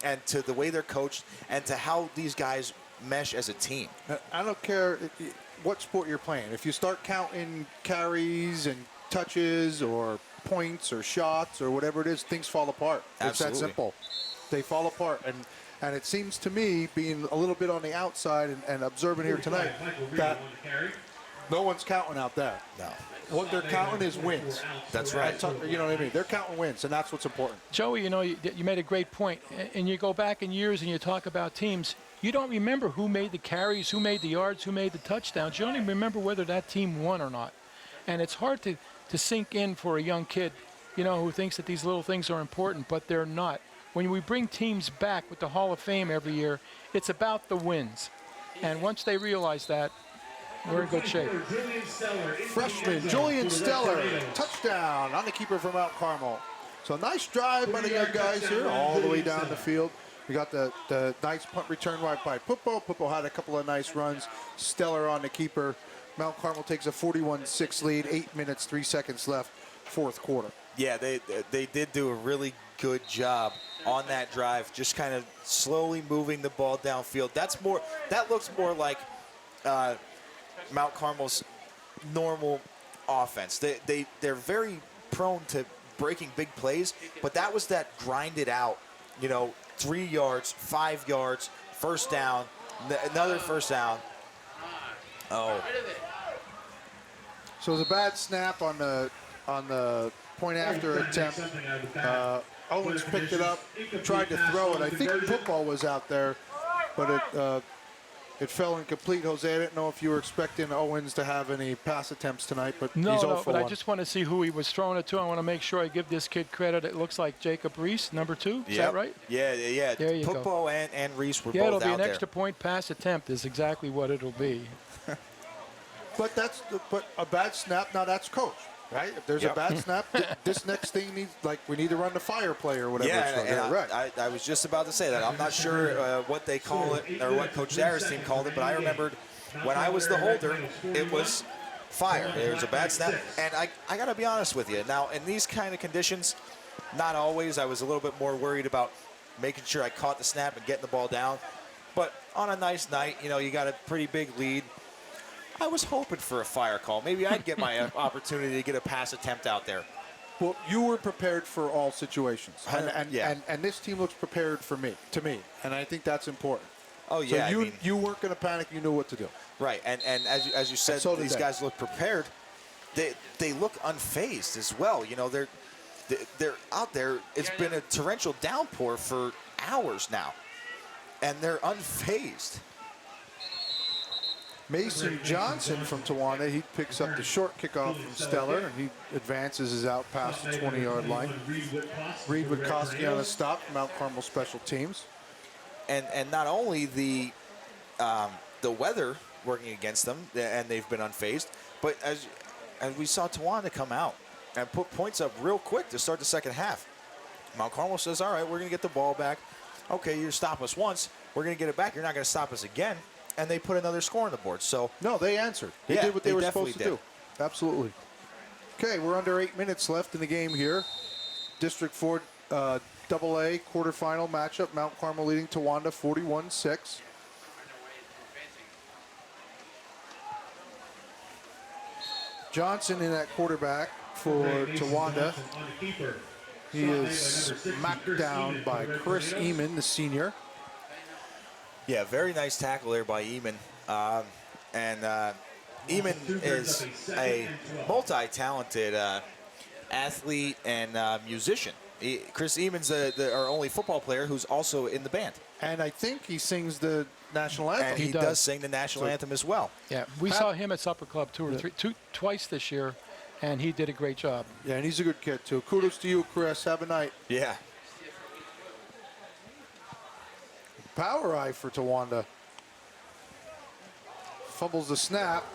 and to the way they're coached and to how these guys mesh as a team. I don't care what sport you're playing. If you start counting carries and touches or points or shots or whatever it is, things fall apart. Absolutely. It's that simple. They fall apart. And it seems to me, being a little bit on the outside and observing here tonight, that No one's counting out there. No. What they're counting is wins. That's right. You know what I mean? They're counting wins, and that's what's important. Joey, you know, you made a great point. And you go back in years and you talk about teams, you don't remember who made the carries, who made the yards, who made the touchdowns. You don't even remember whether that team won or not. And it's hard to sink in for a young kid, you know, who thinks that these little things are important, but they're not. When we bring teams back with the Hall of Fame every year, it's about the wins. And once they realize that, we're in good shape. Freshman Julian Stellar, touchdown on the keeper from Mount Carmel. So nice drive by the young guys here, all the way down the field. We got the nice punt return right by Pupo. Pupo had a couple of nice runs. Stellar on the keeper. Mount Carmel takes a 41-6 lead, 8 minutes, 3 seconds left, fourth quarter. Yeah, they did do a really good job on that drive, just kind of slowly moving the ball downfield. That looks more like Mount Carmel's normal offense. They're very prone to breaking big plays, but that was that grinded out, you know, 3 yards, 5 yards, first down, another first down. Oh. So it was a bad snap on the point after attempt. Owens picked it up, tried to throw it. I think football was out there, but it fell incomplete. Jose, I didn't know if you were expecting Owens to have any pass attempts tonight, but he's 0 No, for but I 1. just want to see who he was throwing it to. I want to make sure I give this kid credit. It looks like Jacob Reese, number 2. Is that right? Yeah. There you go. Pupo and Reese were Yeah, both it'll be out an extra there. point pass attempt is exactly what it'll be. But a bad snap. Now that's coach, right? If there's a bad snap, this next thing needs, like, we need to run the fire play or whatever. Yeah, and right. I was just about to say that. I'm not sure what they call it or what Coach Darra's team called it, but I remembered when I was the holder, it was fire. There was a bad snap, and I got to be honest with you. Now, in these kind of conditions, not always. I was a little bit more worried about making sure I caught the snap and getting the ball down. But on a nice night, you know, you got a pretty big lead. I was hoping for a fire call. Maybe I'd get my opportunity to get a pass attempt out there. Well, you were prepared for all situations, Yeah. and this team looks prepared to me, and I think that's important. Oh, yeah. So you weren't going to panic. You knew what to do. Right, and as you said, And so did these they. guys look prepared. They look unfazed as well. You know, they're out there. It's been a torrential downpour for hours now, and they're unfazed. Mason Johnson from Towanda, he picks up the short kickoff from Stellar, and he advances his out past the 20-yard line. Reed Witkowski on a stop, Mount Carmel Special Teams. And not only the weather working against them, and they've been unfazed, but as we saw Towanda come out and put points up real quick to start the second half. Mount Carmel says, all right, we're going to get the ball back. Okay, you stop us once. We're going to get it back. You're not going to stop us again. And they put another score on the board. So no, they answered. They did what they were supposed to do. Absolutely. Okay, we're under 8 minutes left in the game here. District 4 AA quarterfinal matchup. Mount Carmel leading Towanda 41-6. Johnson in at quarterback for Towanda. He is smacked down by Chris Eamon, the senior. Yeah, very nice tackle there by Eamon. Eamon is a multi-talented athlete and musician. Chris Eamon's our only football player who's also in the band. And I think he sings the national anthem. And he does sing the national anthem as well. Yeah, we saw him at Supper Club twice this year, and he did a great job. Yeah, and he's a good kid, too. Kudos to you, Chris. Have a night. Yeah. Power eye for Towanda. Fumbles the snap.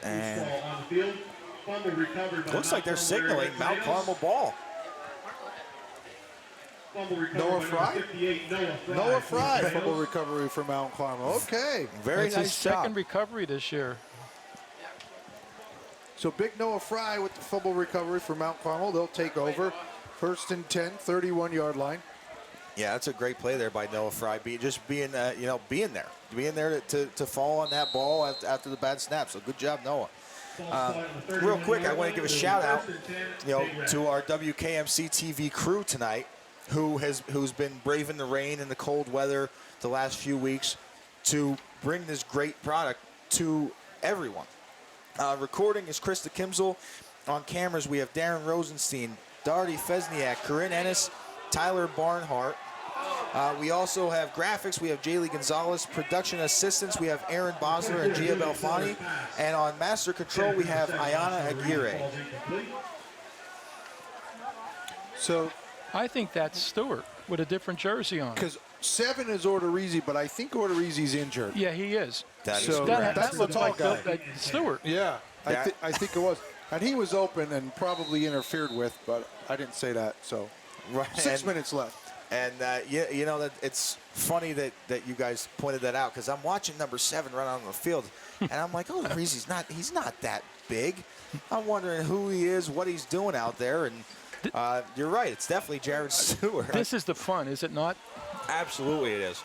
And looks like they're signaling Mount Carmel ball. Noah Fry? Noah Fry, fumble recovery for Mount Carmel. Okay. Very That's nice his second job. recovery this year. So big Noah Fry with the fumble recovery for Mount Carmel. They'll take over. First and 10, 31-yard line. Yeah, that's a great play there by Noah Fry. Being there to fall on that ball after the bad snap. So good job, Noah. Real quick, I want to give a shout out, to our WKMCTV crew tonight, who's been braving the rain and the cold weather the last few weeks. to bring this great product to everyone. Recording is Krista Kimsel. On cameras, we have Darren Rosenstein, Darty Fesniak, Corinne Ennis, Tyler Barnhart. We also have graphics. We have Jaylee Gonzalez. Production assistants, we have Aaron Bosler and Gia Belfani. And on master control, we have Ayana Aguirre. So, I think that's Stewart with a different jersey on. because 7 is Orderizi, but I think Orderizi's injured. Yeah, he is. That is So correct. that's That the looked tall like guy. Stewart. Yeah, That- I think it was. And he was open and probably interfered with, but I didn't say that. So, Right. 6 minutes left. And yeah, you know that it's funny that you guys pointed that out, because I'm watching number 7 run out on the field, and I'm like, oh, he's not that big. I'm wondering who he is, what he's doing out there, and you're right, it's definitely Jared Stewart. This is the fun, is it not? Absolutely, it is.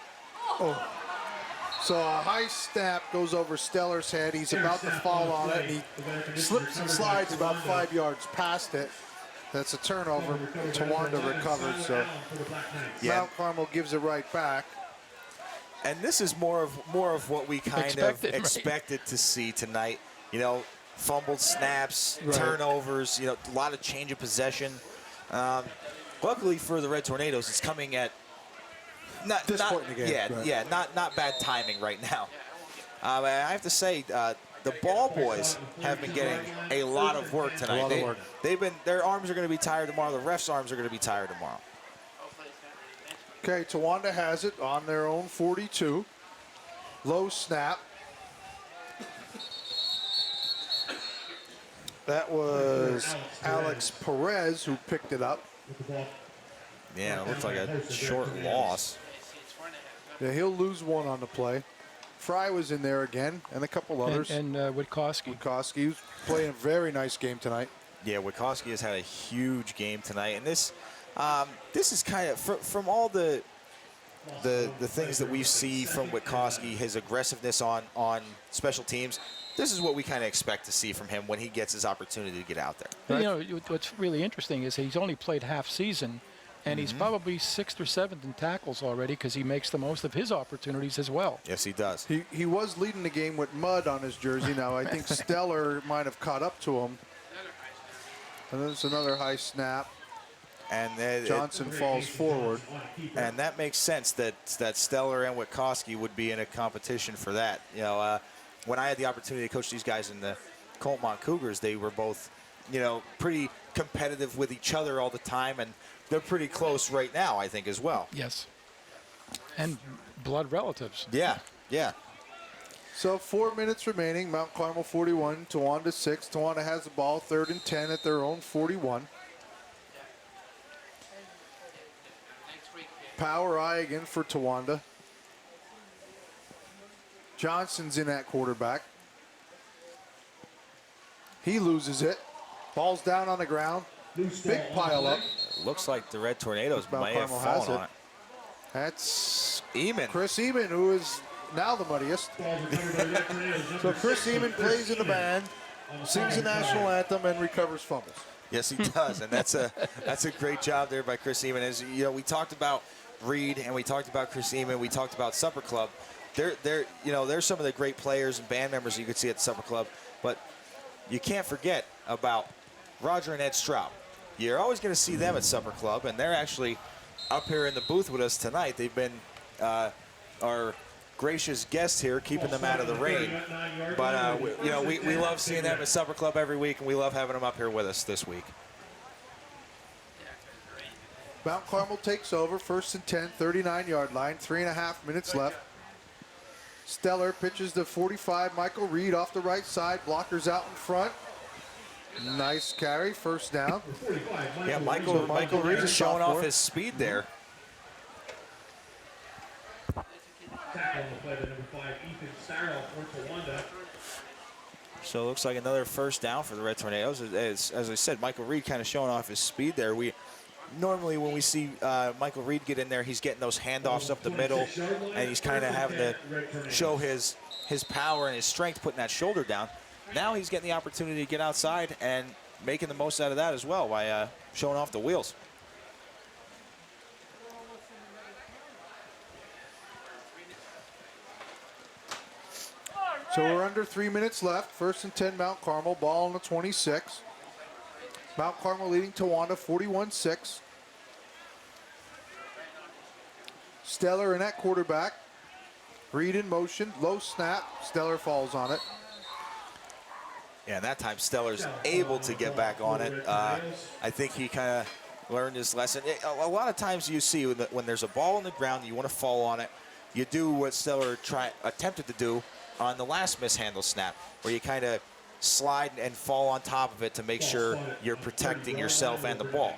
So a high snap goes over Steller's head. He's about to fall on it, and he slips and slides about 5 yards past it. That's a turnover. Towanda recovers, so Yeah. Mount Carmel gives it right back. And this is more of what we kind Expected, of right? expected to see tonight. You know, fumbled snaps, Right. turnovers. You know, a lot of change of possession. Luckily for the Red Tornadoes, it's coming at not This point in the game, right. not bad timing right now. I have to say, the ball boys have been getting a lot of work tonight. A lot of work. Their arms are going to be tired tomorrow. The refs' arms are going to be tired tomorrow. Okay, Towanda has it on their own 42. Low snap. That was Alex Perez who picked it up. Yeah, it looks like a short loss. Yeah, he'll lose one on the play. Fry was in there again, and a couple others. And Witkowski. Koski was playing a very nice game tonight. Yeah, Witkowski has had a huge game tonight, and this is kind of from all the things that we see from Witkowski, his aggressiveness on special teams. This is what we kind of expect to see from him when he gets his opportunity to get out there. You know, what's really interesting is he's only played half season, and he's probably 6th or 7th in tackles already because he makes the most of his opportunities as well. Yes, he does. He was leading the game with mud on his jersey. Now, I think Stellar might have caught up to him. And there's another high snap. And Johnson falls forward. and that makes sense that Stellar and Witkowski would be in a competition for that. You know, when I had the opportunity to coach these guys in the Coltmont Cougars, they were both, you know, pretty competitive with each other all the time, and they're pretty close right now, I think, as well. Yes. And blood relatives. Yeah, yeah. So 4 minutes remaining. Mount Carmel 41, Towanda 6. Towanda has the ball, 3rd and 10 at their own 41. Power eye again for Towanda. Johnson's in at quarterback. He loses it. Ball's down on the ground. Big pile up. Looks like the Red Tornadoes Mount may have Carmel has fallen on it. it. That's Eamon. Chris Eamon, who is now the muddiest. So Chris Eamon plays in the band, sings the national anthem, and recovers fumbles. Yes, he does, and that's a great job there by Chris Eamon. As you know, we talked about Reed and we talked about Chris Eamon. We talked about Supper Club. They're some of the great players and band members you could see at the Supper Club, but you can't forget about Roger and Ed Straub. You're always going to see them at Supper Club, and they're actually up here in the booth with us tonight. They've been our gracious guests here, keeping them out of the rain. But we love seeing them at Supper Club every week, and we love having them up here with us this week. Mount Carmel takes over, 1st and 10, 39-yard line, 3.5 minutes left. Stellar pitches to 45, Michael Reed off the right side, blockers out in front. Nice carry, first down. Yeah, Michael Reed is showing off his speed there. Tackle on the play by number 5, Ethan Starrell for Towanda. So it looks like another first down for the Red Tornadoes. As I said, Michael Reed kind of showing off his speed there. Normally when we see Michael Reed get in there, he's getting those handoffs up the middle, and he's kind of having to show his power and his strength putting that shoulder down. Now he's getting the opportunity to get outside and making the most out of that as well by showing off the wheels. So we're under 3 minutes left. 1st and 10, Mount Carmel. Ball on the 26. Mount Carmel leading Towanda 41-6. Stellar in at quarterback. Reed in motion. Low snap. Stellar falls on it. Yeah, and that time Stellar's able to get back on it. I think he kind of learned his lesson. A lot of times you see when there's a ball on the ground, you want to fall on it. You do what Stellar attempted to do on the last mishandle snap, where you kind of slide and fall on top of it to make sure you're protecting yourself and the ball.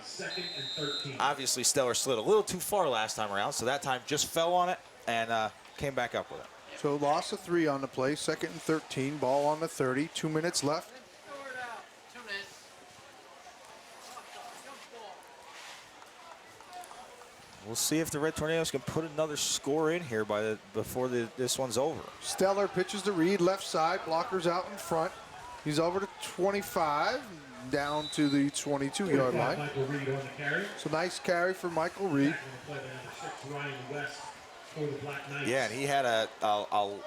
Obviously, Stellar slid a little too far last time around, so that time just fell on it and came back up with it. So loss of 3 on the play. 2nd and 13. Ball on the 30. 2 minutes left. We'll see if the Red Tornadoes can put another score in here before this one's over. Stellar pitches to Reed, left side. Blockers out in front. He's over to 25, down to the 22-yard line. So nice carry for Michael Reed. Yeah, and he had a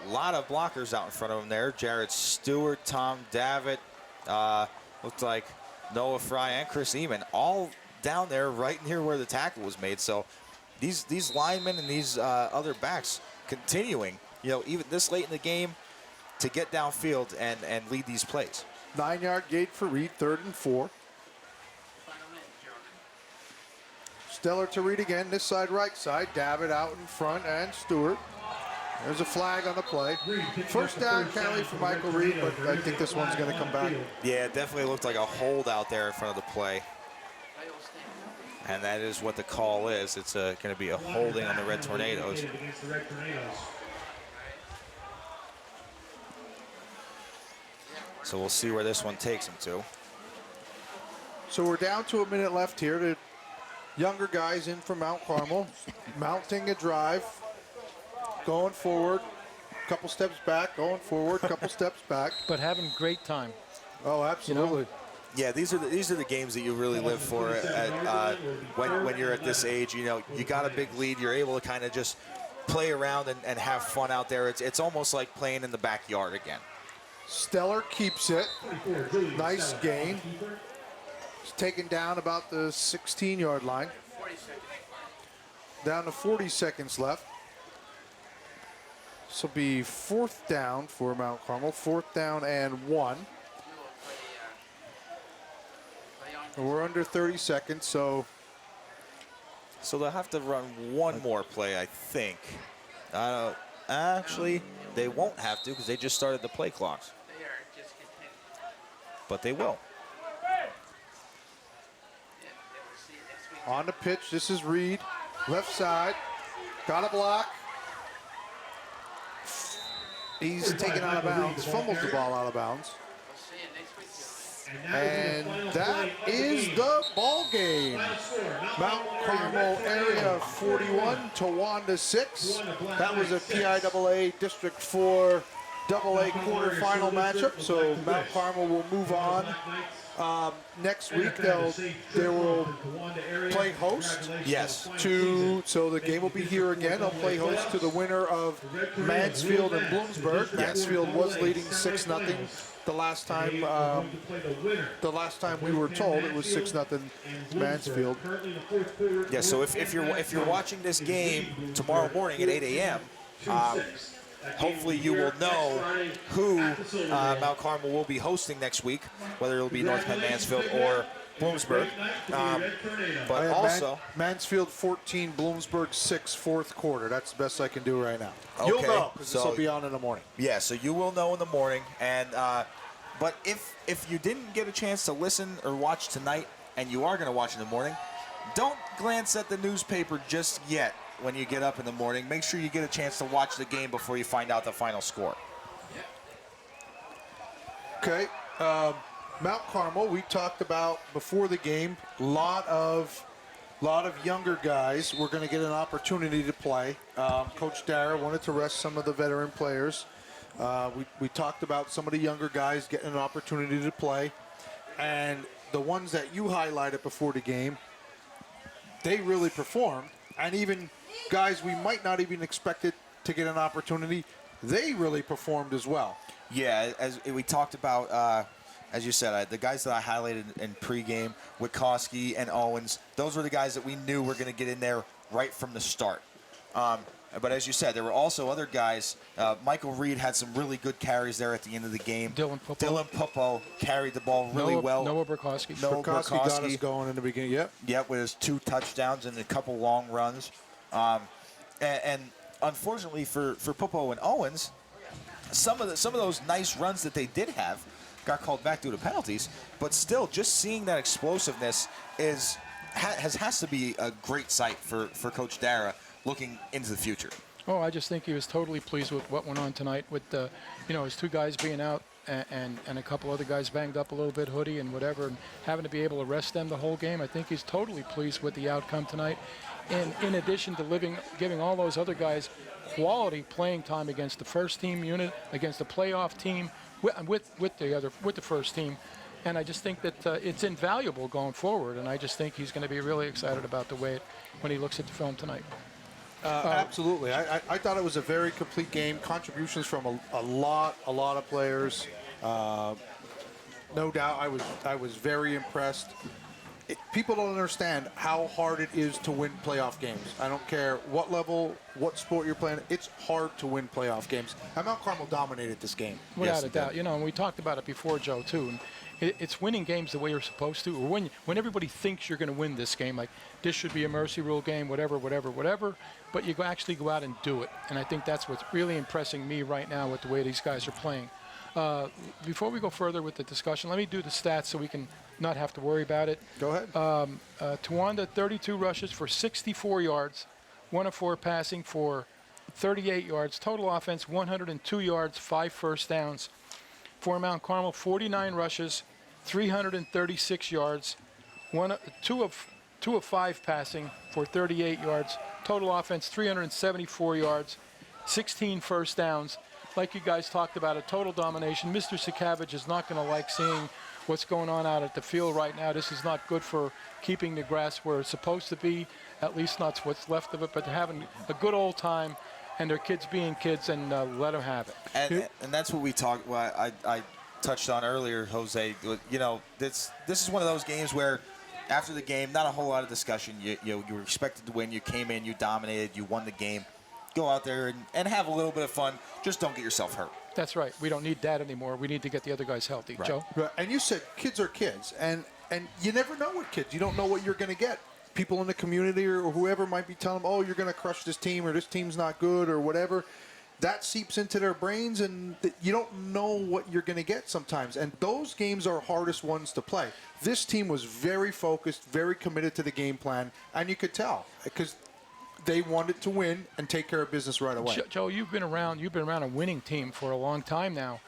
lot of blockers out in front of him there. Jared Stewart, Tom Davitt, looked like Noah Fry and Chris Eamon, all down there right near where the tackle was made. So these linemen and these other backs continuing, even this late in the game, to get downfield and lead these plays. 9-yard gate for Reed, 3rd and 4. Stellar to Reed again, this side, right side. Davitt out in front and Stewart. There's a flag on the play. 1st down carry for Michael Reed, but I think this one's going to come back. Yeah, it definitely looked like a hold out there in front of the play. And that is what the call is. It's going to be a holding on the Red Tornadoes. So we'll see where this one takes him to. So we're down to a minute left here. The younger guys in from Mount Carmel, mounting a drive, going forward, couple steps back, going forward, couple steps back. But having great time. Oh, absolutely. Yeah, these are the games that you really live for when you're at this age. You got a big lead. You're able to kind of just play around and have fun out there. It's almost like playing in the backyard again. Stellar keeps it. Nice gain. He's taken down about the 16-yard line. Down to 40 seconds left. This will be 4th down for Mount Carmel. 4th down and 1. We're under 30 seconds, so they'll have to run one more play, I think. Actually, they won't have to because they just started the play clocks. But they will. on the pitch, this is Reed, left side, got a block. He's taken out of bounds, fumbles the ball out of bounds. And that is the ball game. Mount Carmel Area 41, Towanda 6. That was a PIAA District IV AA quarterfinal matchup. So Mount Carmel will move on. Next week they will play host. Yes. So the game will be here again. They'll play host to the winner of Mansfield and Bloomsburg. Mansfield was leading 6-0. The last time we were told it was 6-0 Mansfield. Yeah. So if you're watching this game tomorrow morning at 8 a.m. Hopefully you will know who Mount Carmel will be hosting next week, whether it'll be North Penn Mansfield or Bloomsburg. But also Mansfield 14, Bloomsburg 6, fourth quarter. That's the best I can do right now. Okay, You'll know because this will be on in the morning. Yeah, so you will know in the morning. And but if you didn't get a chance to listen or watch tonight, and you are going to watch in the morning, don't glance at the newspaper just yet. When you get up in the morning, make sure you get a chance to watch the game before you find out the final score. Okay, Mount Carmel, we talked about before the game, lot of younger guys were going to get an opportunity to play. Coach Dara wanted to rest some of the veteran players. We talked about some of the younger guys getting an opportunity to play, and the ones that you highlighted before the game, they really performed, and even guys we might not even expect it to get an opportunity, they really performed as well. Yeah, as we talked about, as you said, the guys that I highlighted in pregame, Witkowski and Owens, those were the guys that we knew were going to get in there right from the start. But as you said, there were also other guys. Michael Reed had some really good carries there at the end of the game. Dylan Pupo carried the ball really well. Noah Burkowski. Burkowski got us going in the beginning. Yep, with his 2 touchdowns and a couple long runs. And unfortunately for Pupo and Owens, some of those nice runs that they did have got called back due to penalties. But still, just seeing that explosiveness has to be a great sight for Coach Dara looking into the future. Oh, I just think he was totally pleased with what went on tonight with his 2 guys being out and a couple other guys banged up a little bit, Hoodie and whatever, and having to be able to rest them the whole game. I think he's totally pleased with the outcome tonight. And in addition to giving all those other guys quality playing time against the first team unit, against the playoff team, with the first team. And I just think that it's invaluable going forward. And I just think he's going to be really excited about the way when he looks at the film tonight. Absolutely. I thought it was a very complete game. Contributions from a lot of players. No doubt, I was very impressed. People don't understand how hard it is to win playoff games. I don't care what level, what sport you're playing. It's hard to win playoff games. And Mount Carmel dominated this game. Without a doubt. And we talked about it before, Joe, too. And it's winning games the way you're supposed to, or when everybody thinks you're going to win this game, like this should be a mercy rule game, whatever, but you actually go out and do it. And I think that's what's really impressing me right now with the way these guys are playing. Before we go further with the discussion, let me do the stats so we can not have to worry about it. Go ahead. Towanda, 32 rushes for 64 yards, 1 of 4 passing for 38 yards. Total offense, 102 yards, 5 first downs. For Mount Carmel, 49 rushes, 336 yards, 2 of 5 passing for 38 yards. Total offense, 374 yards, 16 first downs. Like you guys talked about, a total domination. Mr. Sakavage is not going to like seeing what's going on out at the field right now. This is not good for keeping the grass where it's supposed to be, at least not what's left of it, but they're having a good old time, and their kids being kids, and let them have it. And that's what we talked. Well, I touched on earlier, Jose. This is one of those games where after the game, not a whole lot of discussion. You were expected to win. You came in, you dominated, you won the game. Go out there and have a little bit of fun. Just don't get yourself hurt. That's right. We don't need that anymore. We need to get the other guys healthy. Right. Joe? Right. And you said kids are kids, and you never know with kids. You don't know what you're going to get. People in the community or whoever might be telling them, oh, you're going to crush this team or this team's not good or whatever. That seeps into their brains, and you don't know what you're going to get sometimes. And those games are hardest ones to play. This team was very focused, very committed to the game plan, and you could tell because they wanted to win and take care of business right away. Joe, you've been around a winning team for a long time now,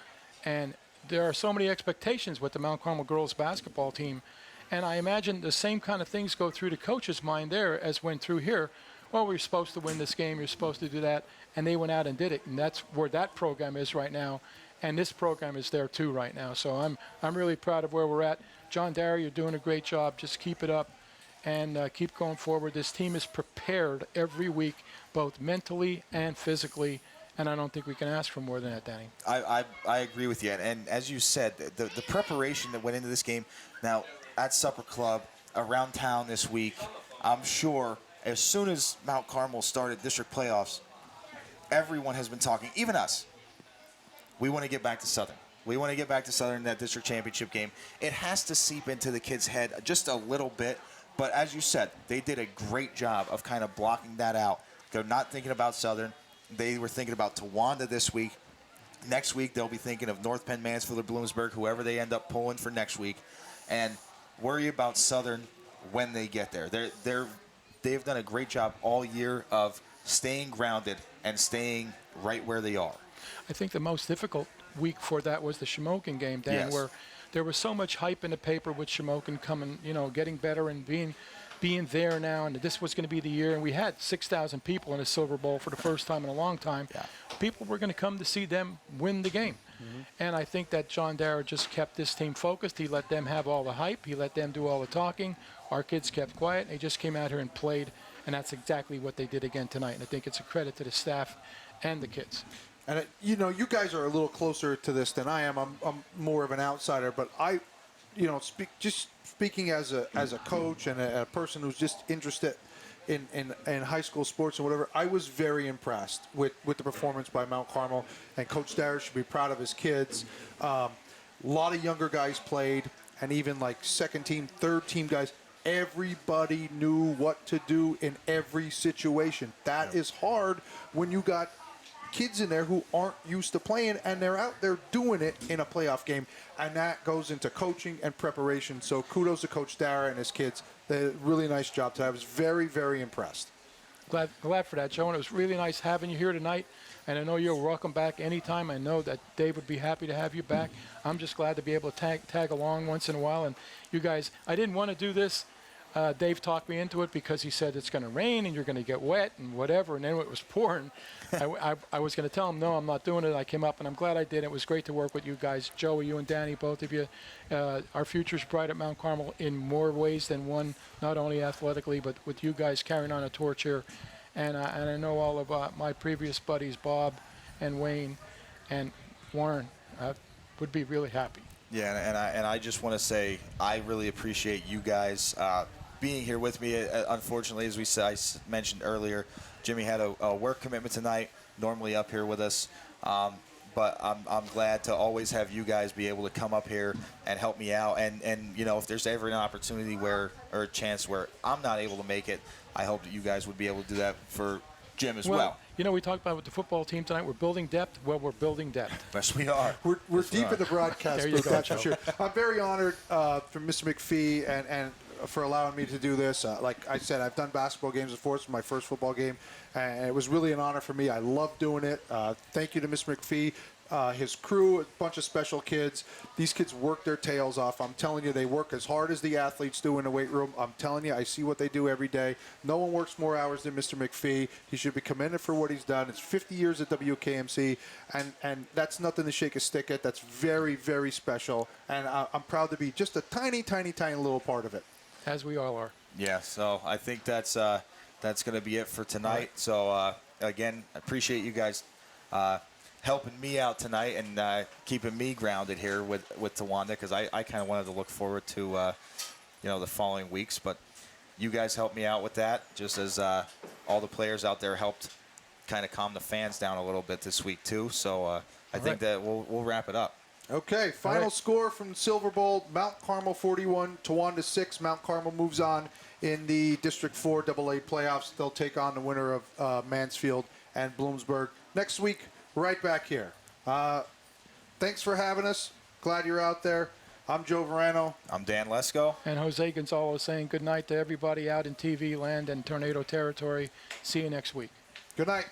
and there are so many expectations with the Mount Carmel girls basketball team, and I imagine the same kind of things go through the coach's mind there as went through here. Well, we're supposed to win this game, you're supposed to do that, and they went out and did it, and that's where that program is right now, and this program is there too right now. So I'm really proud of where we're at. John Dara, you're doing a great job. Just keep it up. And keep going forward. This team is prepared every week, both mentally and physically, and I don't think we can ask for more than that, Danny. I agree with you. And as you said, the preparation that went into this game, now at Supper Club, around town this week, I'm sure as soon as Mount Carmel started district playoffs, everyone has been talking, even us. We want to get back to Southern. We want to get back to Southern in that district championship game. It has to seep into the kids' head just a little bit. But as you said, they did a great job of kind of blocking that out. They're not thinking about Southern. They were thinking about Towanda this week. Next week, they'll be thinking of North Penn, Mansfield, or Bloomsburg, whoever they end up pulling for next week. And worry about Southern when they get there. They've done a great job all year of staying grounded and staying right where they are. I think the most difficult week for that was the Shamokin game, Dan, Yes. where there was so much hype in the paper with Shamokin coming, getting better and being there now, and this was going to be the year. And we had 6,000 people in a Silver Bowl for the first time in a long time. Yeah. People were going to come to see them win the game. Mm-hmm. And I think that John Dara just kept this team focused. He let them have all the hype. He let them do all the talking. Our kids kept quiet. They just came out here and played, and that's exactly what they did again tonight. And I think it's a credit to the staff and the kids. And you know, you guys are a little closer to this than I am. I'm more of an outsider, but speaking as a coach and a person who's just interested in high school sports and whatever, I was very impressed with the performance by Mount Carmel, and Coach Darius should be proud of his kids. A lot of younger guys played, and even like second team, third team guys. Everybody knew what to do in every situation. That is hard when you got kids in there who aren't used to playing, and they're out there doing it in a playoff game, and that goes into coaching and preparation. So kudos to Coach Dara and his kids. They did a really nice job today. I was very, very impressed. Glad for that, Joe, and it was really nice having you here tonight. And I know you're welcome back anytime. I know that Dave would be happy to have you back. I'm just glad to be able to tag along once in a while. And you guys, I didn't want to do this. Dave talked me into it because he said it's going to rain and you're going to get wet and whatever. And then it was pouring. I was going to tell him, no, I'm not doing it. I came up, and I'm glad I did. It was great to work with you guys. Joey, you and Danny, both of you. Our future's bright at Mount Carmel in more ways than one, not only athletically, but with you guys carrying on a torch here. And I know all of my previous buddies, Bob and Wayne and Warren, would be really happy. Yeah, and I just want to say I really appreciate you guys being here with me. Unfortunately, as I mentioned earlier, Jimmy had a work commitment tonight, normally up here with us. But I'm glad to always have you guys be able to come up here and help me out. And you know, if there's ever an opportunity or a chance where I'm not able to make it, I hope that you guys would be able to do that for Jim as well. You know, we talked about with the football team tonight, we're building depth. Well, we're building depth. Yes, we are. We're deep in the broadcast booth, that's for sure. I'm very honored for Mr. McPhee and for allowing me to do this. Like I said, I've done basketball games before. It's my first football game, and it was really an honor for me. I love doing it. Thank you to Mr. McPhee, his crew, a bunch of special kids. These kids work their tails off. I'm telling you, they work as hard as the athletes do in the weight room. I'm telling you, I see what they do every day. No one works more hours than Mr. McPhee. He should be commended for what he's done. It's 50 years at WKMC, and that's nothing to shake a stick at. That's very, very special, and I'm proud to be just a tiny, tiny, tiny little part of it. As we all are. Yeah, so I think that's going to be it for tonight. Right. So, again, I appreciate you guys helping me out tonight and keeping me grounded here with Towanda, because I kind of wanted to look forward to, you know, the following weeks. But you guys helped me out with that, just as all the players out there helped kind of calm the fans down a little bit this week, too. So I think that we'll wrap it up. Okay, final score from Silver Bowl, Mount Carmel 41, Towanda 6. Mount Carmel moves on in the District IV AA Playoffs. They'll take on the winner of Mansfield and Bloomsburg next week, right back here. Thanks for having us. Glad you're out there. I'm Joe Verano. I'm Dan Lesko. And Jose Gonzalez saying good night to everybody out in TV land and Tornado Territory. See you next week. Good night.